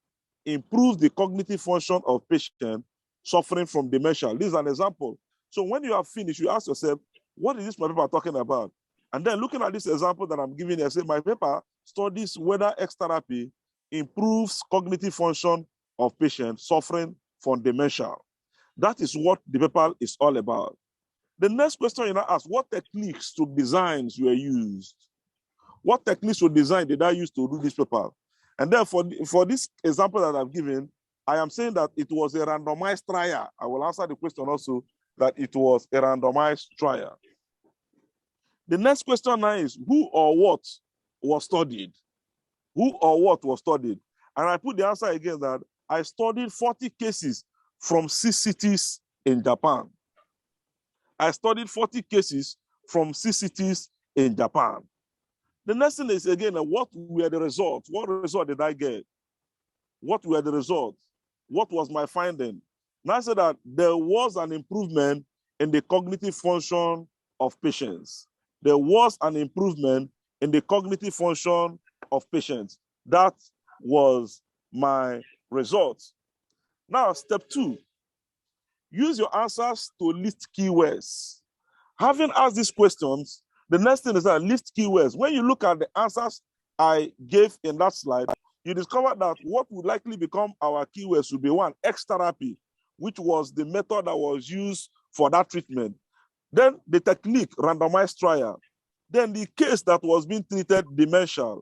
improves the cognitive function of patients suffering from dementia. This is an example. So when you have finished, you ask yourself, what is this my paper talking about? And then looking at this example that I'm giving you, I say, my paper studies whether X therapy improves cognitive function of patients suffering from dementia. That is what the paper is all about. The next question you now ask, what techniques to designs were used? What techniques to design did I use to do this paper? And then for this example that I've given, I am saying that it was a randomized trial. I will answer the question also that it was a randomized trial. The next question now is, who or what was studied? Who or what was studied? And I put the answer again that I studied 40 cases from 6 cities in Japan. I studied 40 cases from 6 cities in Japan. The next thing is, again, what were the results? What result did I get? What were the results? What was my finding? Now I said that there was an improvement in the cognitive function of patients. There was an improvement in the cognitive function of patients. That was my result. Now, step 2, use your answers to list keywords. Having asked these questions, the next thing is that list keywords. When you look at the answers I gave in that slide, you discover that what would likely become our keywords would be 1, X therapy, which was the method that was used for that treatment. Then the technique, randomized trial. Then the case that was being treated, dementia.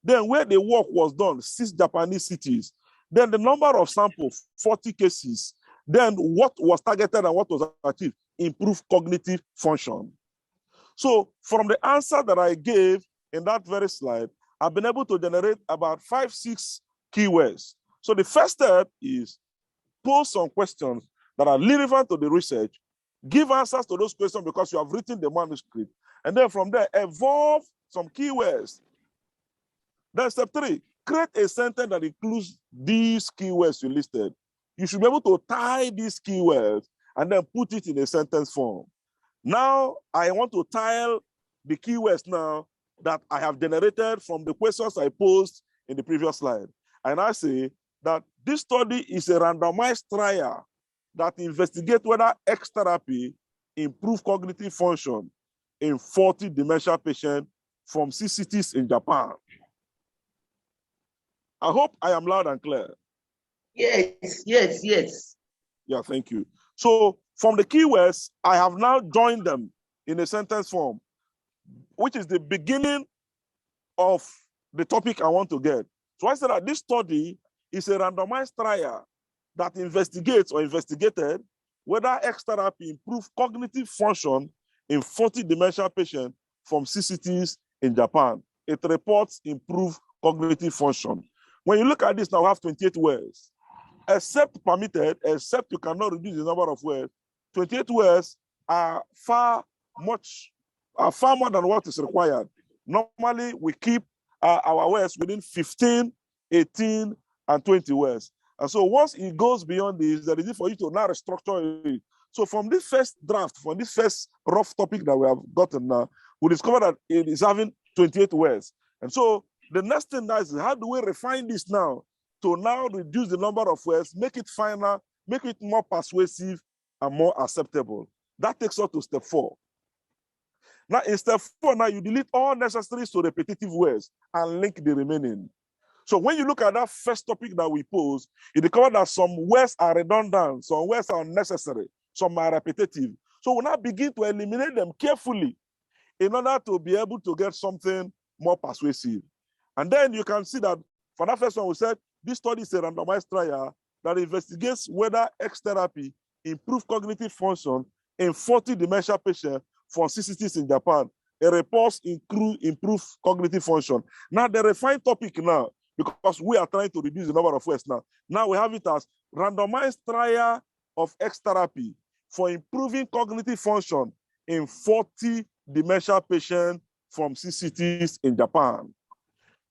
Then where the work was done, 6 Japanese cities. Then the number of samples, 40 cases. Then what was targeted and what was achieved, improved cognitive function. So from the answer that I gave in that very slide, I've been able to generate about 5-6 keywords. So the first step is pose some questions that are relevant to the research, give answers to those questions because you have written the manuscript, and then from there, evolve some keywords. Then step 3, create a sentence that includes these keywords you listed. You should be able to tie these keywords and then put it in a sentence form. Now, I want to tile the keywords now that I have generated from the questions I posed in the previous slide. And I say that this study is a randomized trial that investigates whether X therapy improves cognitive function in 40 dementia patients from 6 cities in Japan. I hope I am loud and clear. Yes, yes, yes. Yeah, thank you. So from the keywords, I have now joined them in a sentence form, which is the beginning of the topic I want to get. So I said that this study is a randomized trial that investigates or investigated whether X therapy improves cognitive function in 40 dementia patients from 6 cities in Japan. It reports improved cognitive function. When you look at this now, we have 28 words. Except permitted, except you cannot reduce the number of words, 28 words are far more than what is required. Normally, we keep our words within 15, 18, and 20 words. And so once it goes beyond this, there is need for you to now restructure it. So from this first draft, from this first rough topic that we have gotten now, we discover that it is having 28 words. And so the next thing now is, how do we refine this now to now reduce the number of words, make it finer, make it more persuasive and more acceptable? That takes us to step 4. Now, in step 4, now you delete all necessary to repetitive words and link the remaining. So when you look at that first topic that we posed, you discover that some words are redundant, some words are unnecessary, some are repetitive. So we now begin to eliminate them carefully in order to be able to get something more persuasive. And then you can see that for that first one, we said this study is a randomized trial that investigates whether X therapy improves cognitive function in 40 dementia patients from 6 cities in Japan. It reports improve cognitive function. Now, the refined topic now, because we are trying to reduce the number of words now. Now we have it as randomized trial of X therapy for improving cognitive function in 40 dementia patients from 6 cities in Japan.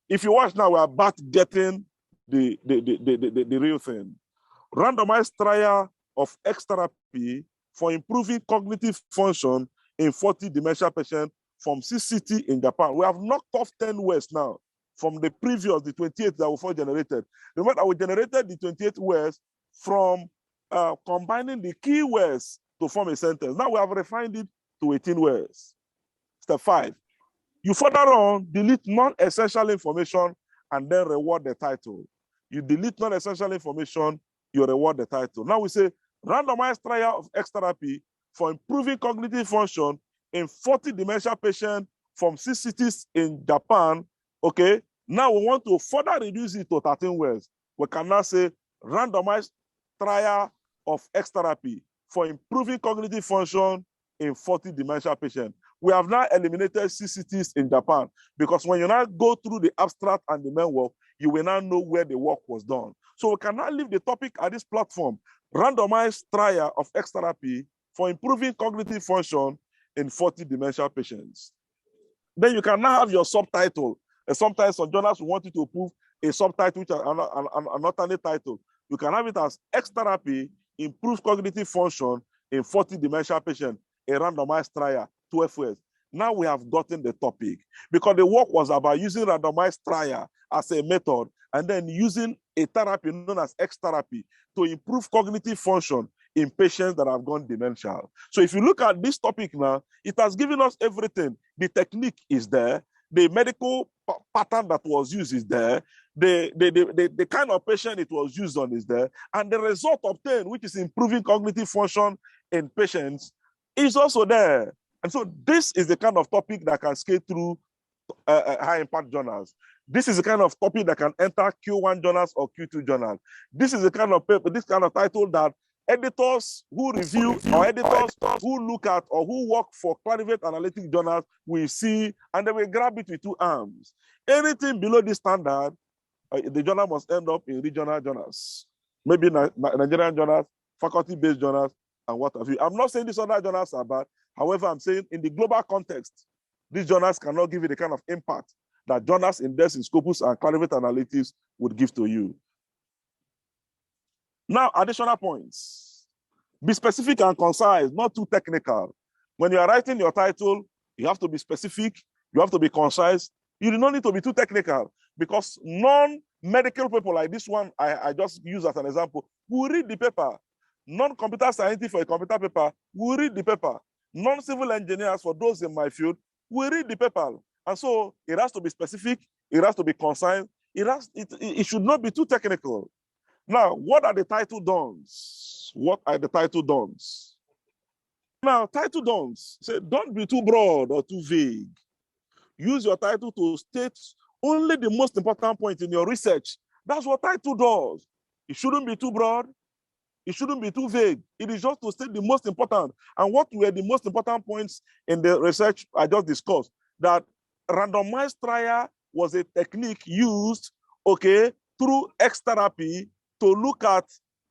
If you watch now, we are back getting the real thing. Randomized trial of X therapy for improving cognitive function in 40 dementia patients from 6 cities in Japan. We have knocked off 10 words now from the previous, the 28 that we first generated. Remember that we generated the 28 words from combining the keywords to form a sentence. Now we have refined it to 18 words. Step 5. You further on, delete non-essential information and then reward the title. You delete non-essential information, you reward the title. Now we say, randomized trial of X therapy for improving cognitive function in 40 dementia patients from 6 cities in Japan. Okay, now we want to further reduce it to 13 words. We can now say randomized trial of X therapy for improving cognitive function in 40 dementia patients. We have now eliminated 6 cities in Japan because when you now go through the abstract and the main work, you will now know where the work was done. So we can now leave the topic at this platform, randomized trial of X therapy for improving cognitive function in 40 dementia patients. Then you can now have your subtitle. And sometimes some journals will want you to prove a subtitle, which is an alternate title. You can have it as X therapy improves cognitive function in 40 dementia patients, a randomized trial, 12 words. Now we have gotten the topic because the work was about using randomized trial as a method and then using a therapy known as X therapy to improve cognitive function in patients that have gone dementia. So if you look at this topic now, it has given us everything. The technique is there. The medical pattern that was used is there. The kind of patient it was used on is there. And the result obtained, which is improving cognitive function in patients is also there. And so this is the kind of topic that can scale through high impact journals. This is the kind of topic that can enter Q1 journals or Q2 journals. This is the kind of paper, this kind of title that editors who review or editors who look at or who work for private analytic journals will see, and they will grab it with two arms. Anything below this standard, the journal must end up in regional journals, maybe Nigerian journals, faculty-based journals, and what have you. I'm not saying these other journals are bad. However, I'm saying in the global context, these journals cannot give you the kind of impact that journals indexed in Scopus and private analytics would give to you. Now, additional points. Be specific and concise, not too technical. When you are writing your title, you have to be specific, you have to be concise. You do not need to be too technical, because non-medical people like this one I just use as an example will read the paper. Non-computer scientists for a computer paper will read the paper. Non-civil engineers, for those in my field, will read the paper. And so it has to be specific, it has to be concise, it should not be too technical. Now, what are the title dons? What are the title dons? Now, title dons say don't be too broad or too vague. Use your title to state only the most important point in your research. That's what title does. It shouldn't be too broad. It shouldn't be too vague. It is just to state the most important. And what were the most important points in the research I just discussed? That randomized trial was a technique used, through X therapy to look at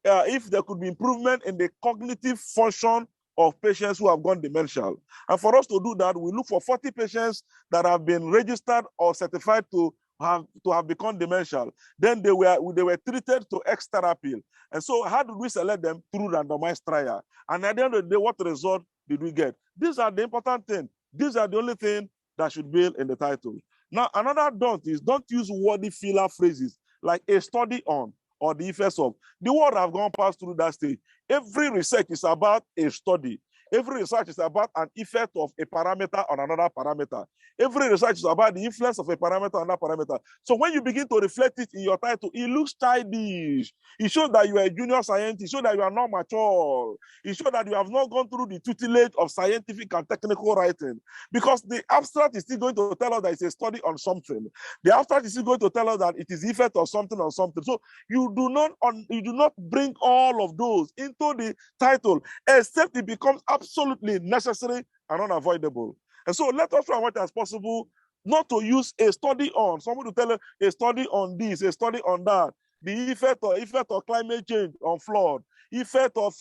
if there could be improvement in the cognitive function of patients who have gone demential. And for us to do that, we look for 40 patients that have been registered or certified to have become demential. Then they were treated to X therapy. And so how did we select them? Through randomized trial. And at the end of the day, what result did we get? These are the important things. These are the only thing that should be in the title. Now, another don't use wordy filler phrases like a study on or the effects of. The word have gone past through that stage. Every research is about a study. Every research is about an effect of a parameter on another parameter. Every research is about the influence of a parameter on another parameter. So when you begin to reflect it in your title, it looks childish. It shows that you are a junior scientist. It shows that you are not mature. It shows that you have not gone through the tutelage of scientific and technical writing. Because the abstract is still going to tell us that it's a study on something. The abstract is still going to tell us that it is the effect of something on something. So you do not bring all of those into the title, except it becomes absolutely necessary and unavoidable. And so let us try as much as possible not to use a study on. Someone to tell us a study on this, a study on that. The effect of climate change on flood, effect of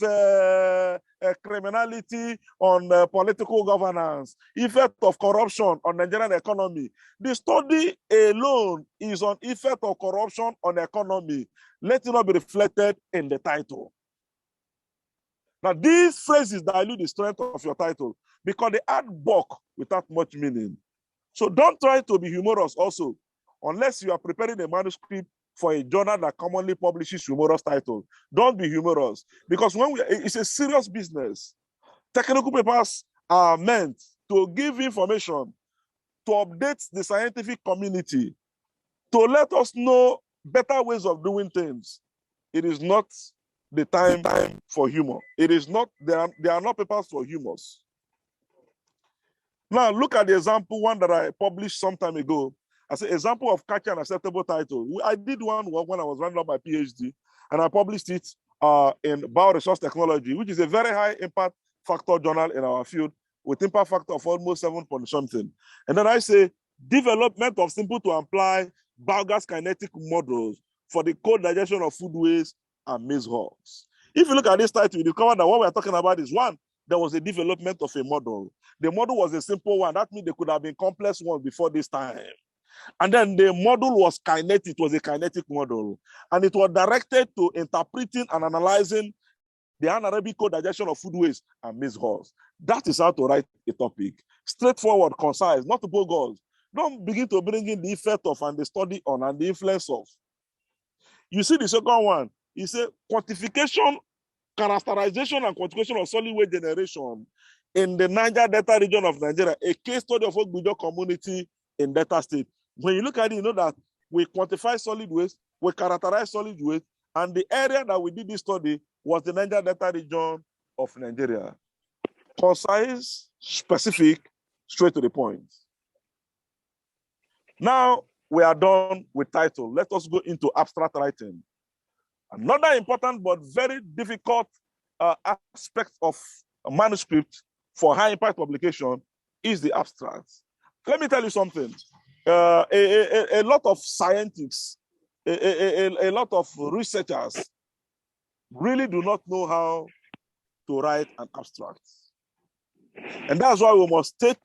criminality on political governance, effect of corruption on Nigerian economy. The study alone is on effect of corruption on economy. Let it not be reflected in the title. Now, these phrases dilute the strength of your title because they add bulk without much meaning. So don't try to be humorous also, unless you are preparing a manuscript for a journal that commonly publishes humorous titles. Don't be humorous, because it's a serious business. Technical papers are meant to give information, to update the scientific community, to let us know better ways of doing things. It is not the time for humor. It is not, they are not papers for humors. Now, look at the example one that I published some time ago as an example of catching an acceptable title. I did one work when I was running up my PhD, and I published it in Bioresource Technology, which is a very high impact factor journal in our field with impact factor of almost 7 point something. And then I say, development of simple to apply biogas kinetic models for the cold digestion of food waste and maize hulls. If you look at this title, you discover that what we're talking about is one, there was a development of a model. The model was a simple one. That means there could have been complex ones before this time. And then the model was kinetic. It was a kinetic model. And it was directed to interpreting and analyzing the anaerobic co-digestion of food waste and maize hulls. That is how to write a topic. Straightforward, concise, not to bogus. Don't begin to bring in the effect of and the study on and the influence of. You see the second one. It's a quantification, characterization and quantification of solid waste generation in the Niger Delta region of Nigeria, a case study of Abuja community in Delta State. When you look at it, you know that we quantify solid waste, we characterize solid waste, and the area that we did this study was the Niger Delta region of Nigeria. Concise, specific, straight to the point. Now we are done with title. Let us go into abstract writing. Another important but very difficult aspect of a manuscript for high impact publication is the abstract. Let me tell you something. A lot of scientists, a lot of researchers really do not know how to write an abstract. And that's why we must take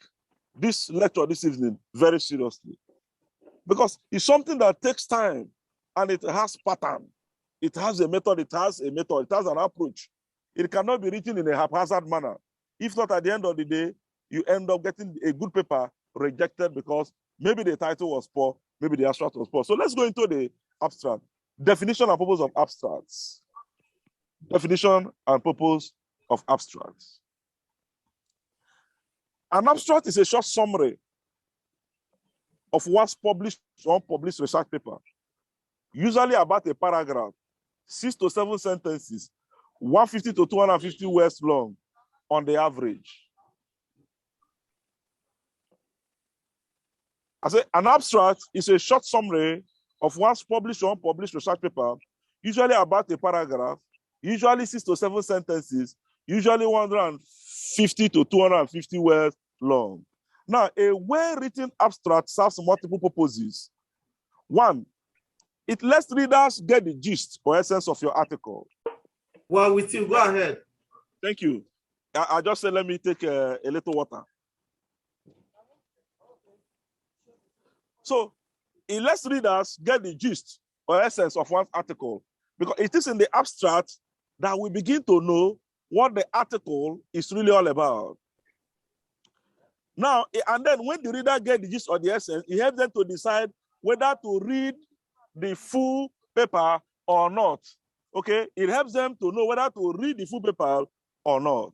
this lecture this evening very seriously. Because it's something that takes time and it has pattern. It has a method, it has an approach. It cannot be written in a haphazard manner. If not, at the end of the day, you end up getting a good paper rejected because maybe the title was poor, maybe the abstract was poor. So let's go into the abstract. Definition and purpose of abstracts. Definition and purpose of abstracts. An abstract is a short summary of what's published or unpublished research paper, usually about a paragraph, 6 to 7 sentences, 150 to 250 words long on the average. I say an abstract is a short summary of what's published or unpublished research paper, usually about a paragraph, usually 6 to 7 sentences, usually 150 to 250 words long. Now, a well-written abstract serves multiple purposes. One, it lets readers get the gist or essence of your article. Well, with you, go ahead. Thank you. I just said, let me take a little water. So, it lets readers get the gist or essence of one article, because it is in the abstract that we begin to know what the article is really all about. Now, and then when the reader gets the gist or the essence, it helps them to decide whether to read the full paper or not. Okay, it helps them to know whether to read the full paper or not.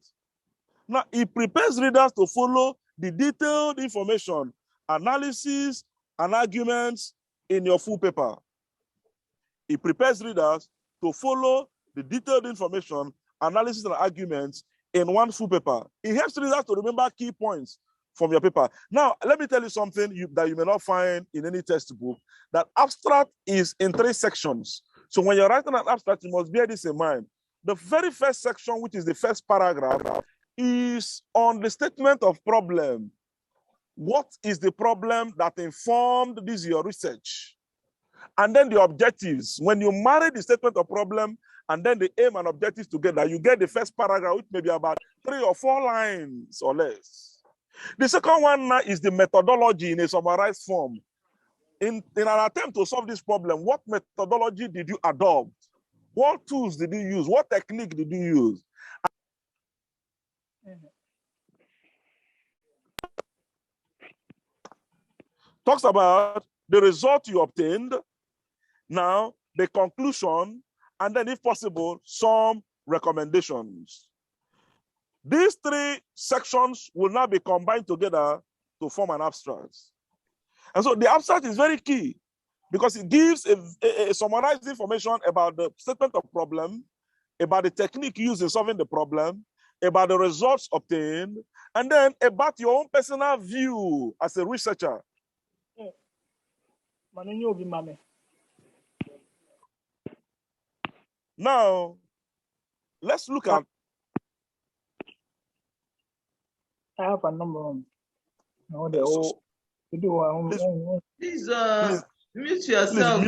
Now, it prepares readers to follow the detailed information, analysis, and arguments in your full paper. It prepares readers to follow the detailed information, analysis, and arguments in one full paper. It helps readers to remember key points from your paper. Now, let me tell you something that you may not find in any textbook, that abstract is in 3 sections. So when you're writing an abstract, you must bear this in mind. The very first section, which is the first paragraph, is on the statement of problem. What is the problem that informed this your research? And then the objectives. When you marry the statement of problem and then the aim and objectives together, you get the first paragraph, which may be about 3 or 4 lines or less. The second one now is the methodology in a summarized form. In an attempt to solve this problem, what methodology did you adopt? What tools did you use? What technique did you use? Talks about the result you obtained, now the conclusion, and then if possible, some recommendations. These 3 sections will now be combined together to form an abstract. And so the abstract is very key because it gives a summarized information about the statement of problem, about the technique used in solving the problem, about the results obtained, and then about your own personal view as a researcher. Now, let's look at. I have a number on. No, Please mute yourself.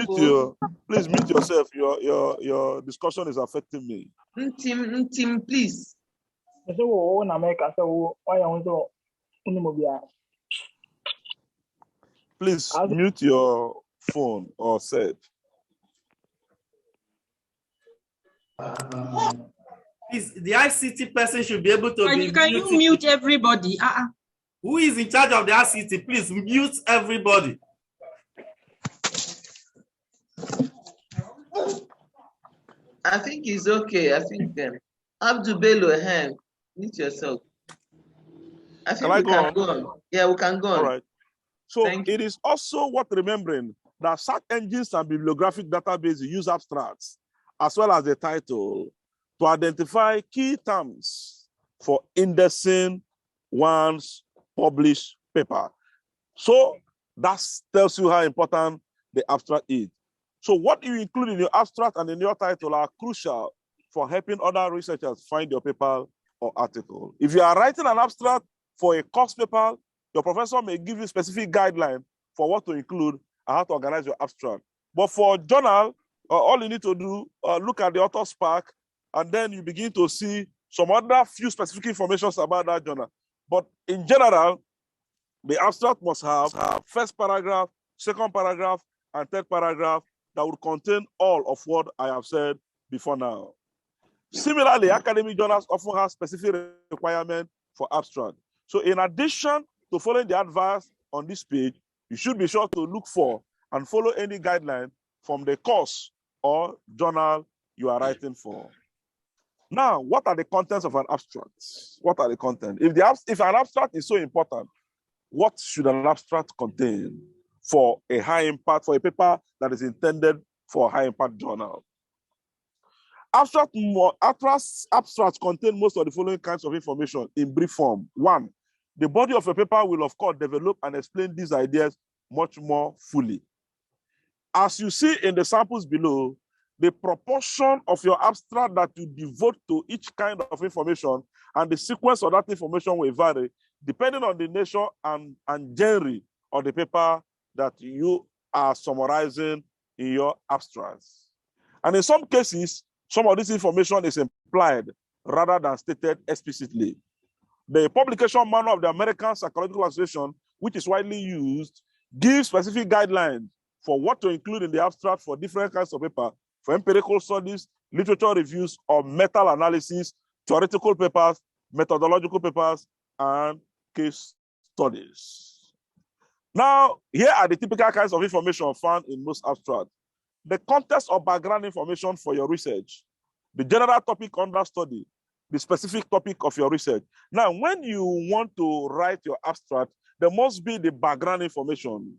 Please mute yourself. Your discussion is affecting me. Team, please. Please mute your phone or set. Please, the ICT person should be able to Can you mute everybody? Who is in charge of the ICT? Please mute everybody. I think it's okay. I think Abdul Bello, hand, mute yourself. I think we can go on. Yeah, we can go on. All right. So it is also worth remembering that search engines and bibliographic databases use abstracts as well as the title. to identify key terms for indexing one's published paper. So that tells you how important the abstract is. So what you include in your abstract and in your title are crucial for helping other researchers find your paper or article. If you are writing an abstract for a course paper, your professor may give you specific guidelines for what to include and how to organize your abstract. But for journal, all you need to do, look at the author's pack, and then you begin to see some other few specific information about that journal. But in general, the abstract must have first paragraph, second paragraph, and third paragraph that would contain all of what I have said before now. Similarly, academic journals often have specific requirements for abstract. So in addition to following the advice on this page, you should be sure to look for and follow any guideline from the course or journal you are writing for. Now, what are the contents of an abstract? What are the contents? If an abstract is so important, what should an abstract contain for a high impact, for a paper that is intended for a high impact journal? Abstracts contain most of the following kinds of information in brief form. 1, the body of a paper will of course develop and explain these ideas much more fully. As you see in the samples below, the proportion of your abstract that you devote to each kind of information and the sequence of that information will vary depending on the nature and genre of the paper that you are summarizing in your abstracts. And in some cases, some of this information is implied rather than stated explicitly. The publication manual of the American Psychological Association, which is widely used, gives specific guidelines for what to include in the abstract for different kinds of paper, for empirical studies, literature reviews, or meta-analysis, theoretical papers, methodological papers, and case studies. Now, here are the typical kinds of information found in most abstracts. The context or background information for your research, the general topic under study, the specific topic of your research. Now, when you want to write your abstract, there must be the background information.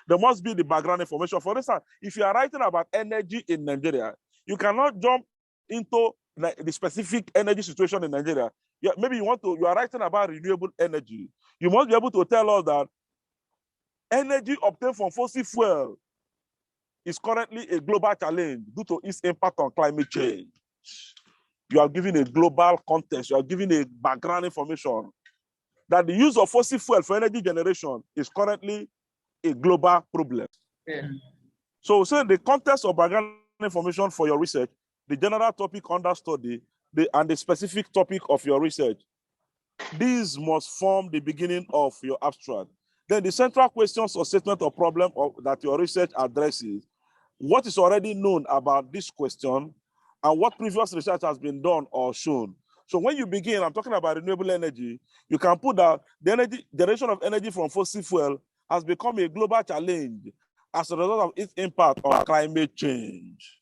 There must be the background information. For instance, if you are writing about energy in Nigeria, you cannot jump into the specific energy situation in Nigeria. Maybe you are writing about renewable energy. You must be able to tell us that energy obtained from fossil fuel is currently a global challenge due to its impact on climate change. You are giving a global context. You are giving a background information that the use of fossil fuel for energy generation is currently a global problem. Yeah. So the context or background information for your research, the general topic under study, and the specific topic of your research. These must form the beginning of your abstract. Then the central questions or statement or problem that your research addresses. What is already known about this question and what previous research has been done or shown. So when you begin, I'm talking about renewable energy, you can put that the generation of energy from fossil fuel has become a global challenge as a result of its impact on climate change.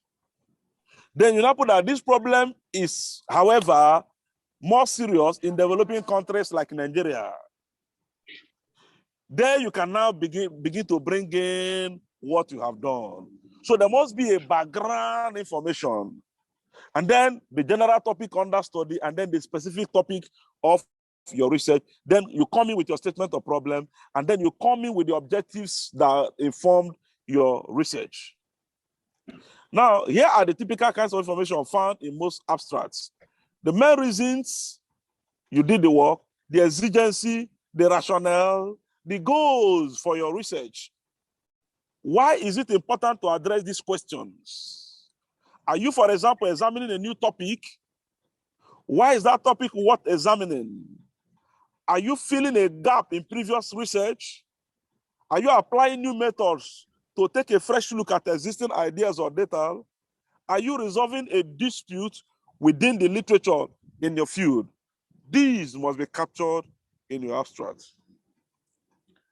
Then you now put that this problem is, however, more serious in developing countries like Nigeria. There you can now begin to bring in what you have done. So there must be a background information, and then the general topic under study, and then the specific topic of your research. Then you come in with your statement of problem, and then you come in with the objectives that informed your research. Now, here are the typical kinds of information found in most abstracts. The main reasons you did the work, the exigency, the rationale, the goals for your research. Why is it important to address these questions? Are you, for example, examining a new topic? Why is that topic worth examining? Are you filling a gap in previous research? Are you applying new methods to take a fresh look at existing ideas or data? Are you resolving a dispute within the literature in your field? These must be captured in your abstract.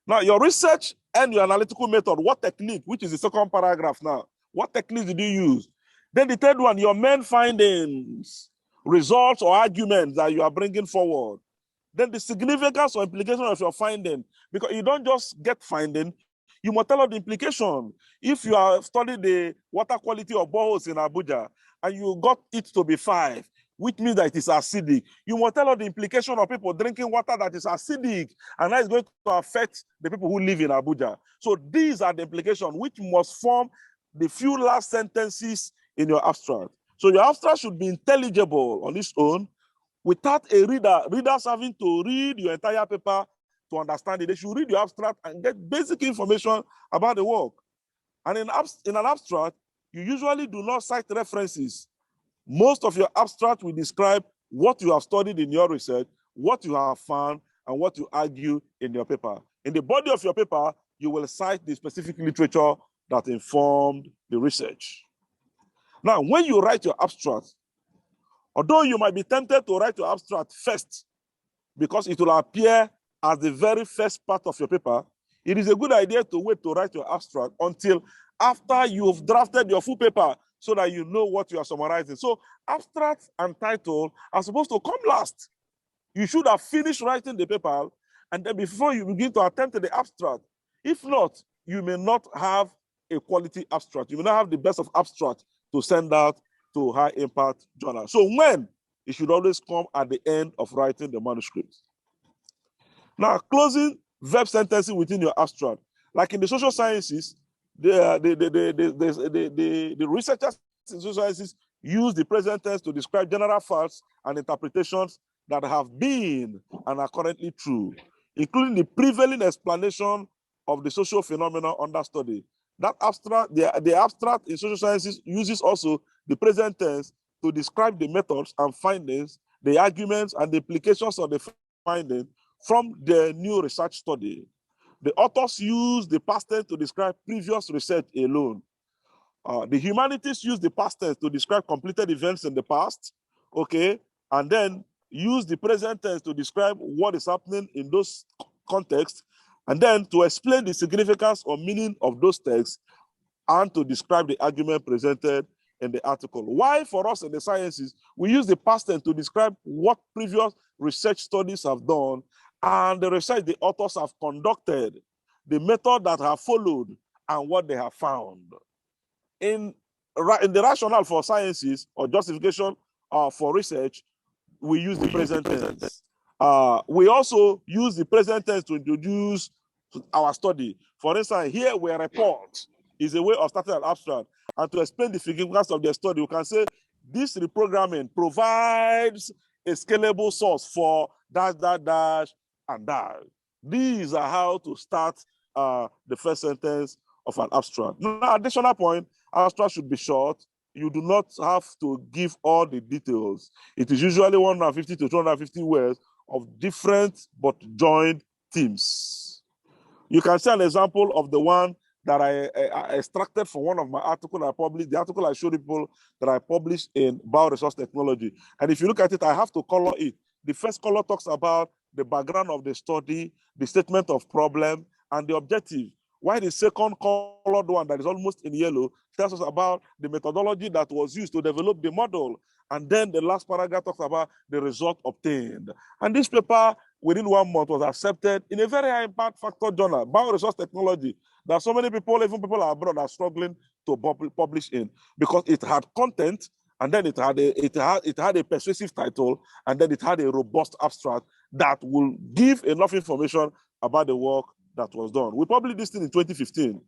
Now, your research and your analytical method, what technique, which is the second paragraph now, what technique did you use? Then the third one, your main findings, results or arguments that you are bringing forward. Then the significance or implication of your finding, because you don't just get finding, you must tell us the implication. If you are studying the water quality of boreholes in Abuja and you got it to be 5, which means that it is acidic, you must tell us the implication of people drinking water that is acidic, and that is going to affect the people who live in Abuja. So these are the implications which must form the few last sentences in your abstract. So your abstract should be intelligible on its own without a readers having to read your entire paper to understand it. They should read your abstract and get basic information about the work. And in an abstract, you usually do not cite references. Most of your abstract will describe what you have studied in your research, what you have found, and what you argue in your paper. In the body of your paper, you will cite the specific literature that informed the research. Now, when you write your abstract, although you might be tempted to write your abstract first because it will appear as the very first part of your paper, it is a good idea to wait to write your abstract until after you've drafted your full paper so that you know what you are summarizing. So abstract and title are supposed to come last. You should have finished writing the paper, and then before you begin to attempt the abstract. If not, you may not have a quality abstract. You may not have the best of abstract to send out to high impact journals. So when? It should always come at the end of writing the manuscript. Now, closing verb sentencing within your abstract. Like in the social sciences, the researchers in social sciences use the present tense to describe general facts and interpretations that have been and are currently true, including the prevailing explanation of the social phenomena under study. That abstract, the abstract in social sciences uses also the present tense to describe the methods and findings, the arguments and the implications of the findings from the new research study. The authors use the past tense to describe previous research alone. The humanities use the past tense to describe completed events in the past, okay, and then use the present tense to describe what is happening in those contexts, and then to explain the significance or meaning of those texts and to describe the argument presented in the article. Why for us in the sciences, we use the past tense to describe what previous research studies have done and the research the authors have conducted, the method that have followed, and what they have found. In the rationale for sciences or justification for research, we use the present tense. We also use the present tense to introduce our study. For instance, here we report is a way of starting an abstract. And to explain the significance of the study, we can say this reprogramming provides a scalable source for dash, dash, dash, and dash. These are how to start the first sentence of an abstract. Now, additional point, abstract should be short. You do not have to give all the details. It is usually 150 to 250 words of different but joined themes. You can see an example of the one that I extracted from one of my articles I published, the article I showed people that I published in Bioresource Technology. And if you look at it, I have to color it. The first color talks about the background of the study, the statement of problem, and the objective. While the second colored one that is almost in yellow tells us about the methodology that was used to develop the model. And then the last paragraph talks about the result obtained. And this paper, within 1 month, was accepted in a very high impact factor journal, Bioresource Technology, that so many people, even people abroad, are struggling to publish in because it had content, and then it had a persuasive title, and then it had a robust abstract that will give enough information about the work that was done. We published this thing in 2015.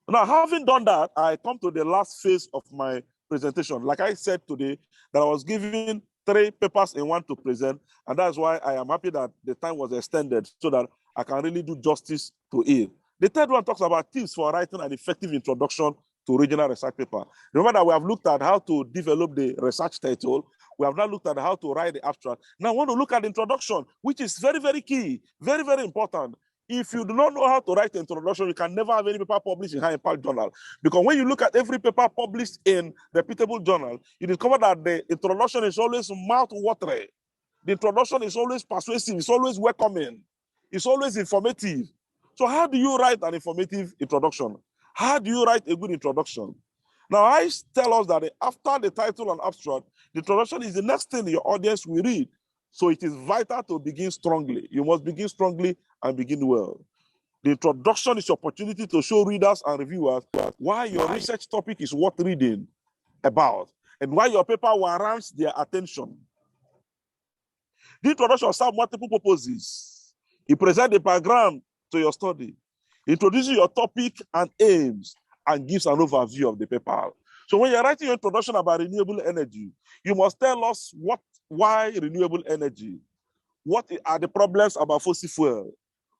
Now, having done that, I come to the last phase of my presentation. Like I said today, that I was given 3 papers in one to present, and that's why I am happy that the time was extended so that I can really do justice to it. The third one talks about tips for writing an effective introduction to original research paper. Remember that we have looked at how to develop the research title. We have now looked at how to write the abstract. Now I want to look at the introduction, which is very, very key, very, very important. If you do not know how to write the introduction, you can never have any paper published in high impact journal. Because when you look at every paper published in reputable journal, you discover that the introduction is always mouth-watering. The introduction is always persuasive, it's always welcoming, it's always informative. So how do you write an informative introduction? How do you write a good introduction? Now, I tell us that after the title and abstract, the introduction is the next thing your audience will read. So it is vital to begin strongly. You must begin strongly and begin well. The introduction is your opportunity to show readers and reviewers why your research topic is worth reading about and why your paper warrants their attention. The introduction serves multiple purposes. It presents the background to your study, introduces your topic and aims, and gives an overview of the paper. So when you're writing your introduction about renewable energy, you must tell us why renewable energy, what are the problems about fossil fuel,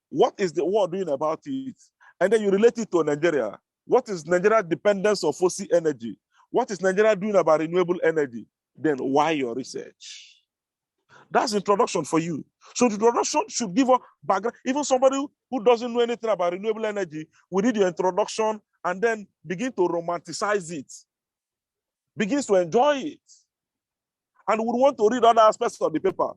what is the world doing about it, and then you relate it to Nigeria. What is Nigeria's dependence on fossil energy? What is Nigeria doing about renewable energy? Then why your research? That's introduction for you. So the introduction should give a background. Even somebody who doesn't know anything about renewable energy will read your introduction and then begin to romanticize it, begins to enjoy it, and would want to read other aspects of the paper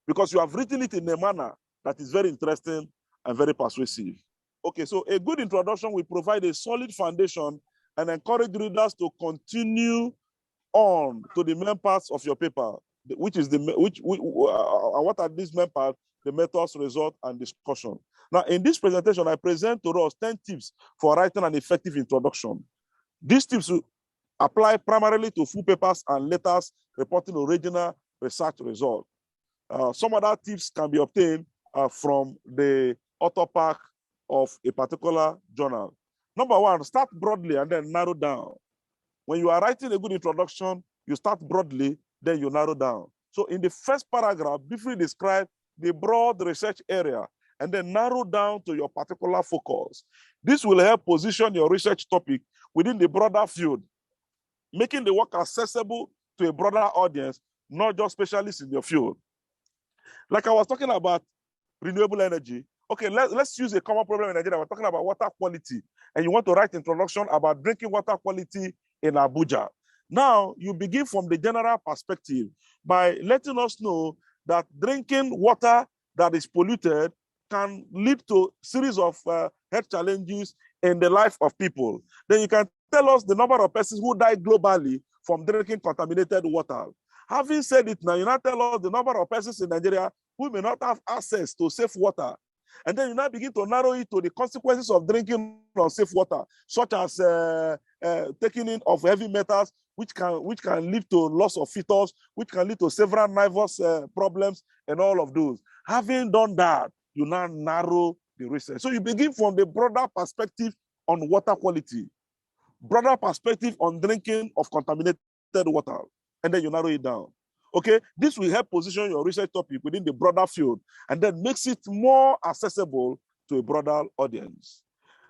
because you have written it in a manner that is very interesting and very persuasive. Okay, so a good introduction will provide a solid foundation and encourage readers to continue on to the main parts of your paper, which is what are these main parts? The methods, result, and discussion. Now, in this presentation, I present to us 10 tips for writing an effective introduction. These tips will apply primarily to full papers and letters reporting original research results. Some other tips can be obtained from the author pack of a particular journal. Number one, start broadly and then narrow down. When you are writing a good introduction, you start broadly, then you narrow down. So in the first paragraph, briefly describe the broad research area and then narrow down to your particular focus. This will help position your research topic within the broader field, making the work accessible to a broader audience, not just specialists in your field. Like I was talking about renewable energy. Okay, let's use a common problem in Nigeria. We're talking about water quality, and you want to write introduction about drinking water quality in Abuja. Now, you begin from the general perspective by letting us know that drinking water that is polluted can lead to a series of health challenges in the life of people. Then you can tell us the number of persons who die globally from drinking contaminated water. Having said it now, you now tell us the number of persons in Nigeria who may not have access to safe water. And then you now begin to narrow it to the consequences of drinking unsafe water, such as taking in of heavy metals, which can lead to loss of fetus, which can lead to several nervous problems, and all of those. Having done that, you now narrow the research. So you begin from the broader perspective on water quality, broader perspective on drinking of contaminated water, and then you narrow it down. Okay, this will help position your research topic within the broader field and then makes it more accessible to a broader audience.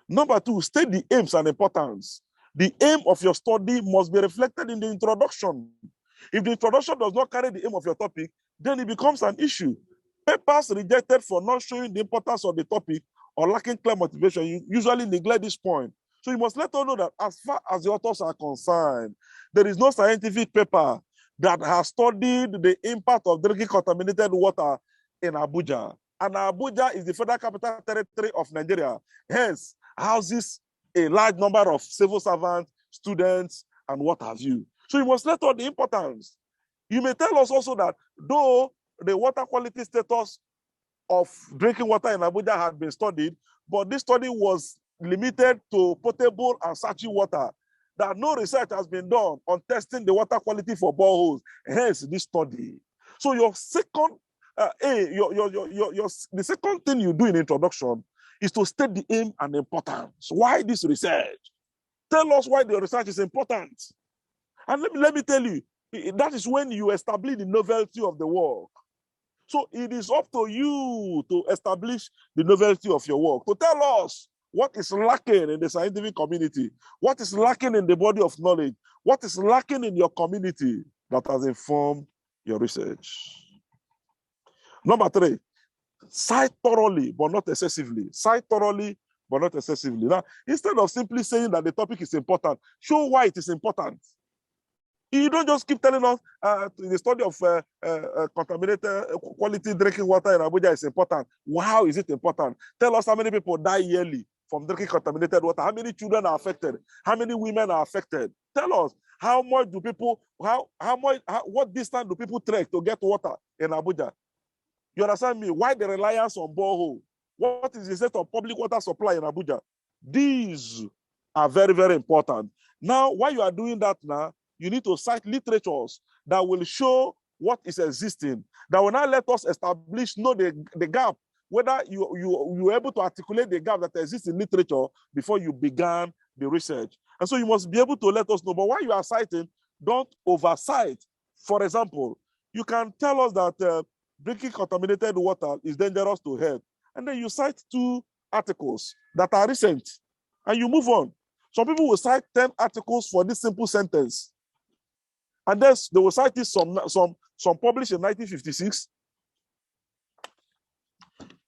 Number two, state the aims and importance. The aim of your study must be reflected in the introduction. If the introduction does not carry the aim of your topic, then it becomes an issue. Papers rejected for not showing the importance of the topic or lacking clear motivation, you usually neglect this point. So you must let us know that as far as the authors are concerned, there is no scientific paper that has studied the impact of drinking contaminated water in Abuja. And Abuja is the federal capital territory of Nigeria. Hence, houses a large number of civil servants, students, and what have you. So you must let out the importance. You may tell us also that though the water quality status of drinking water in Abuja had been studied, but this study was limited to potable and searching water, that no research has been done on testing the water quality for boreholes, hence this study. So your second, the second thing you do in introduction is to state the aim and importance. Why this research? Tell us why the research is important. And let me tell you, that is when you establish the novelty of the work. So it is up to you to establish the novelty of your work, to tell us what is lacking in the scientific community, what is lacking in the body of knowledge, what is lacking in your community that has informed your research. Number three, cite thoroughly, but not excessively. Cite thoroughly, but not excessively. Now, instead of simply saying that the topic is important, show why it is important. You don't just keep telling us the study of contaminated quality drinking water in Abuja is important. How is it important? Tell us how many people die yearly from drinking contaminated water. How many children are affected? How many women are affected? Tell us how much do people, what distance do people trek to get water in Abuja? You understand me? Why the reliance on borehole? What is the state of public water supply in Abuja? These are very, very important. Now, while you are doing that now, you need to cite literatures that will show what is existing, that will now let us know the gap, whether you were able to articulate the gap that exists in literature before you began the research. And so you must be able to let us know. But while you are citing, don't oversight. For example, you can tell us that drinking contaminated water is dangerous to health. And then you cite 2 articles that are recent, and you move on. Some people will cite 10 articles for this simple sentence. And then they will cite this some published in 1956.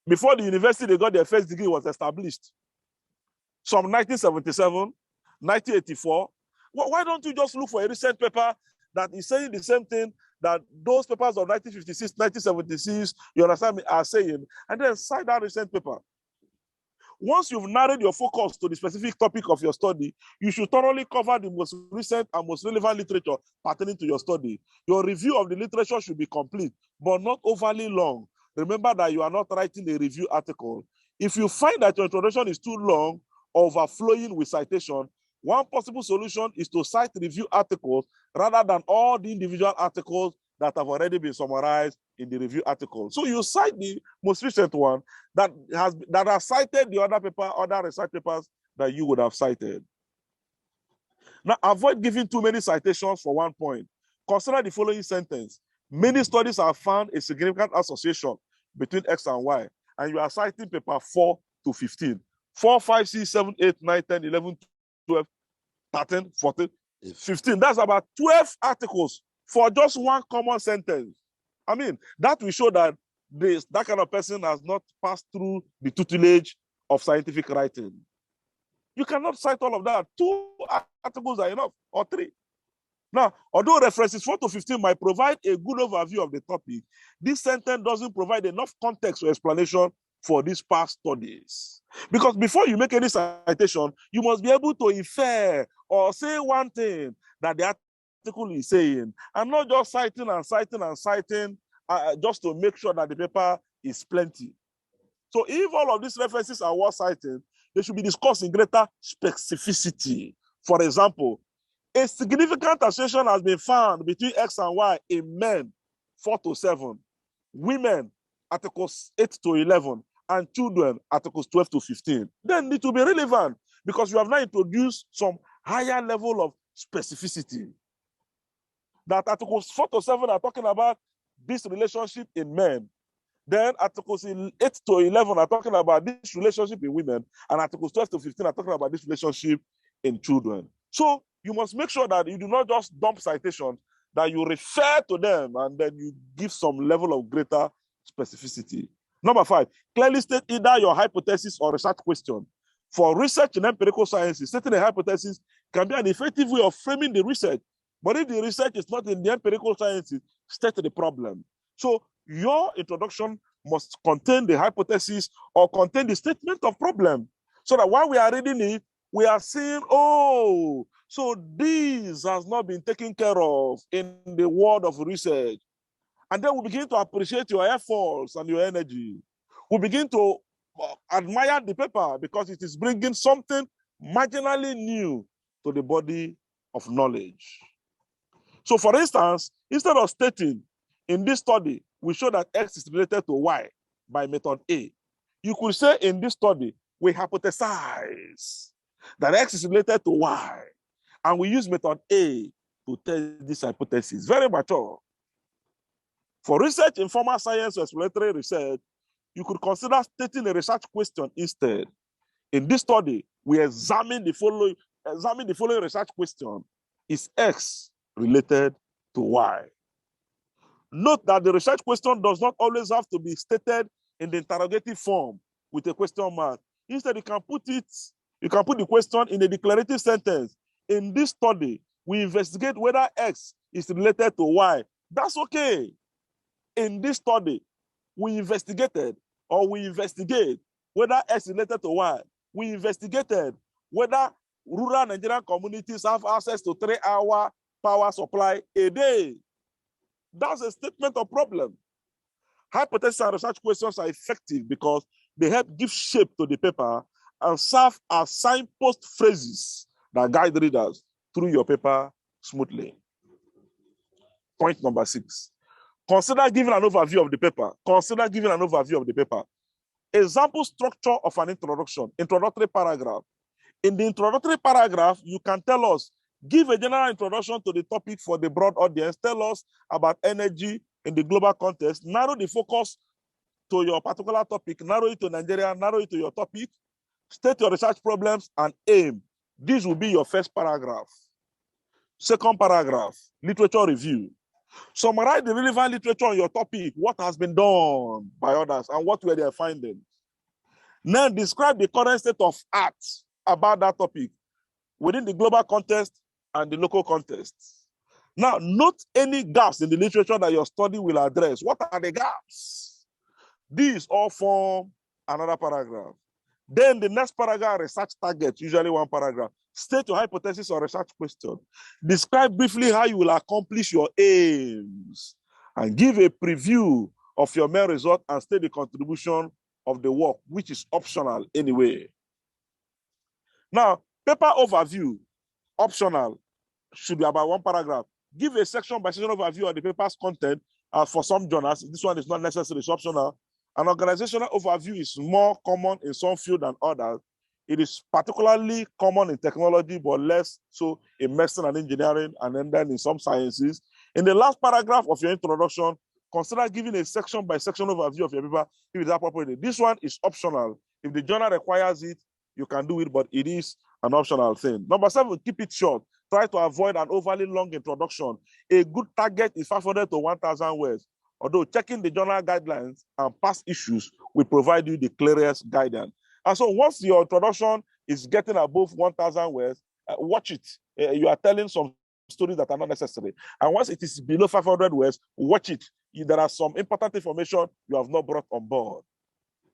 Before the university they got their first degree was established. Some 1977, 1984. Why don't you just look for a recent paper that is saying the same thing that those papers of 1956, 1976, you understand me, are saying, and then cite that recent paper. Once you've narrowed your focus to the specific topic of your study, you should thoroughly cover the most recent and most relevant literature pertaining to your study. Your review of the literature should be complete, but not overly long. Remember that you are not writing a review article. If you find that your introduction is too long or overflowing with citation, one possible solution is to cite review articles rather than all the individual articles that have already been summarized in the review article. So you cite the most recent one that has cited the other paper, other research papers that you would have cited. Now, avoid giving too many citations for one point. Consider the following sentence. Many studies have found a significant association between X and Y, and you are citing paper 4 to 15. 4, 5, 6, 7, 8, 9, 10, 11, 12, 13, 14, 15. That's about 12 articles for just one common sentence. I mean, that will show that that kind of person has not passed through the tutelage of scientific writing. You cannot cite all of that. 2 articles are enough, or 3. Now, although references 4 to 15 might provide a good overview of the topic, this sentence doesn't provide enough context or explanation for these past studies. Because before you make any citation, you must be able to infer or say one thing that the article is saying, and not just citing and citing and citing just to make sure that the paper is plenty. So if all of these references are worth citing, they should be discussed in greater specificity. For example, a significant association has been found between X and Y in men, 4 to 7, women, articles 8 to 11, and children, articles 12 to 15. Then it will be relevant because you have now introduced some higher level of specificity. That articles 4 to 7 are talking about this relationship in men. Then articles 8 to 11 are talking about this relationship in women, and articles 12 to 15 are talking about this relationship in children. So you must make sure that you do not just dump citations, that you refer to them and then you give some level of greater specificity. Number 5, clearly state either your hypothesis or research question. For research in empirical sciences, stating a hypothesis can be an effective way of framing the research. But if the research is not in the empirical sciences, state the problem. So your introduction must contain the hypothesis or contain the statement of problem. So that while we are reading it, we are seeing, oh, so this has not been taken care of in the world of research. And then we begin to appreciate your efforts and your energy. We begin to admire the paper because it is bringing something marginally new to the body of knowledge. So for instance, instead of stating, in this study, we show that X is related to Y by method A, you could say in this study, we hypothesize that X is related to Y, and we use method A to test this hypothesis. Very mature. For research in formal science or exploratory research, you could consider stating a research question instead. In this study, we examine the following research question. Is X related to Y? Note that the research question does not always have to be stated in the interrogative form with a question mark. Instead, you can put the question in a declarative sentence. In this study, we investigate whether X is related to Y. That's okay. In this study, we investigate whether X is related to Y. We investigated whether rural Nigerian communities have access to 3-hour power supply a day. That's a statement of problem. Hypothesis and research questions are effective because They help give shape to the paper and serve as signpost phrases that guide readers through your paper smoothly. Point number 6. Consider giving an overview of the paper. Consider giving an overview of the paper. Example structure of an introduction, introductory paragraph. In the introductory paragraph, you can tell us, give a general introduction to the topic for the broad audience, tell us about energy in the global context, narrow the focus to your particular topic, narrow it to Nigeria, narrow it to your topic, state your research problems and aim. This will be your first paragraph. Second paragraph, literature review. Summarize the relevant literature on your topic, what has been done by others, and what were their findings. Now describe the current state of art about that topic within the global context and the local context. Now, note any gaps in the literature that your study will address. What are the gaps? These all form another paragraph. Then the next paragraph, research target, usually one paragraph. State your hypothesis or research question. Describe briefly how you will accomplish your aims and give a preview of your main result and state the contribution of the work, which is optional anyway. Now, paper overview, optional, should be about one paragraph. Give a section by section overview of the paper's content. For some journals, this one is not necessary, it's optional. An organizational overview is more common in some fields than others. It is particularly common in technology, but less so in medicine and engineering, and then in some sciences. In the last paragraph of your introduction, consider giving a section by section overview of your paper if it's appropriate. This one is optional. If the journal requires it, you can do it, but it is an optional thing. Number 7, keep it short. Try to avoid an overly long introduction. A good target is 500 to 1,000 words. Although checking the journal guidelines and past issues will provide you the clearest guidance. And so once your introduction is getting above 1,000 words, watch it. You are telling some stories that are not necessary. And once it is below 500 words, watch it. There are some important information you have not brought on board.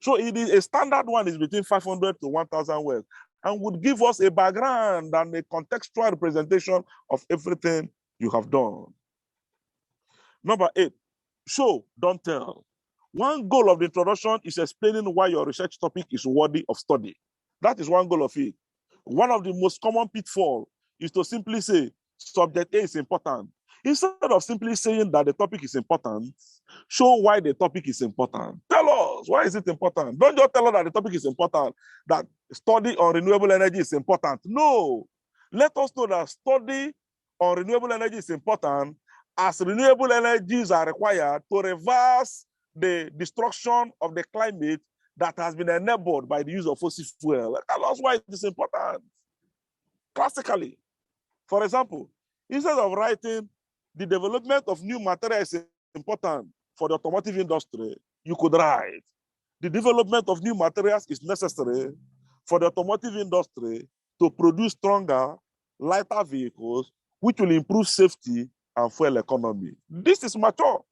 So it is, a standard one is between 500 to 1,000 words and would give us a background and a contextual representation of everything you have done. Number 8, show, don't tell. One goal of the introduction is explaining why your research topic is worthy of study. That is one goal of it. One of the most common pitfalls is to simply say, subject A is important. Instead of simply saying that the topic is important, show why the topic is important. Tell us, why is it important? Don't just tell us that the topic is important, that study on renewable energy is important. No. Let us know that study on renewable energy is important, as renewable energies are required to reverse the destruction of the climate that has been enabled by the use of fossil fuel. Tell us why it is important. Classically, for example, instead of writing the development of new materials is important for the automotive industry, you could write the development of new materials is necessary for the automotive industry to produce stronger, lighter vehicles, which will improve safety and fuel economy. This is mature.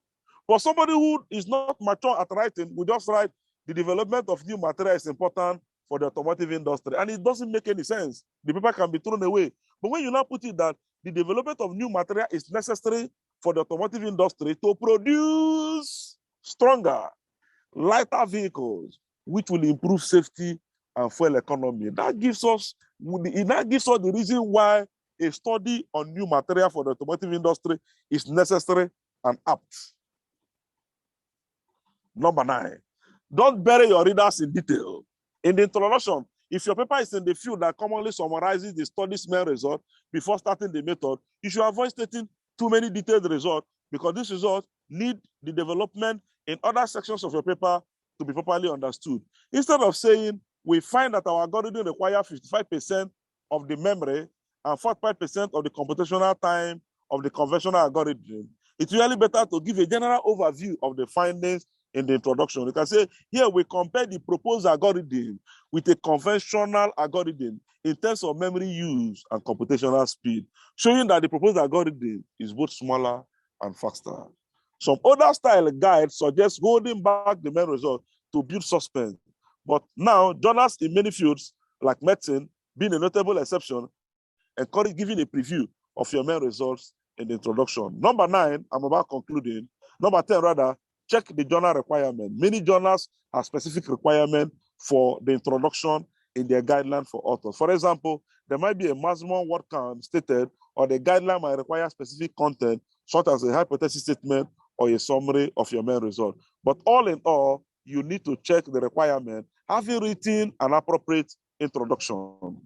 For somebody who is not mature at writing, we just write the development of new material is important for the automotive industry. And it doesn't make any sense. The paper can be thrown away. But when you now put it that the development of new material is necessary for the automotive industry to produce stronger, lighter vehicles, which will improve safety and fuel economy. That gives us the reason why a study on new material for the automotive industry is necessary and apt. Number 9, don't bury your readers in detail. In the introduction, if your paper is in the field that commonly summarizes the study's main result before starting the method, you should avoid stating too many detailed results because these results need the development in other sections of your paper to be properly understood. Instead of saying, we find that our algorithm requires 55% of the memory and 45% of the computational time of the conventional algorithm, it's really better to give a general overview of the findings in the introduction. You can say, here we compare the proposed algorithm with a conventional algorithm in terms of memory use and computational speed, showing that the proposed algorithm is both smaller and faster. Some other style guides suggest holding back the main result to build suspense. But now, journals in many fields, like medicine, being a notable exception, encourage giving a preview of your main results in the introduction. Number 9, I'm about concluding. Number 10, rather, check the journal requirement. Many journals have specific requirements for the introduction in their guideline for authors. For example, there might be a maximum word count stated, or the guideline might require specific content, such as a hypothesis statement or a summary of your main result. But all in all, you need to check the requirement, having written an appropriate introduction.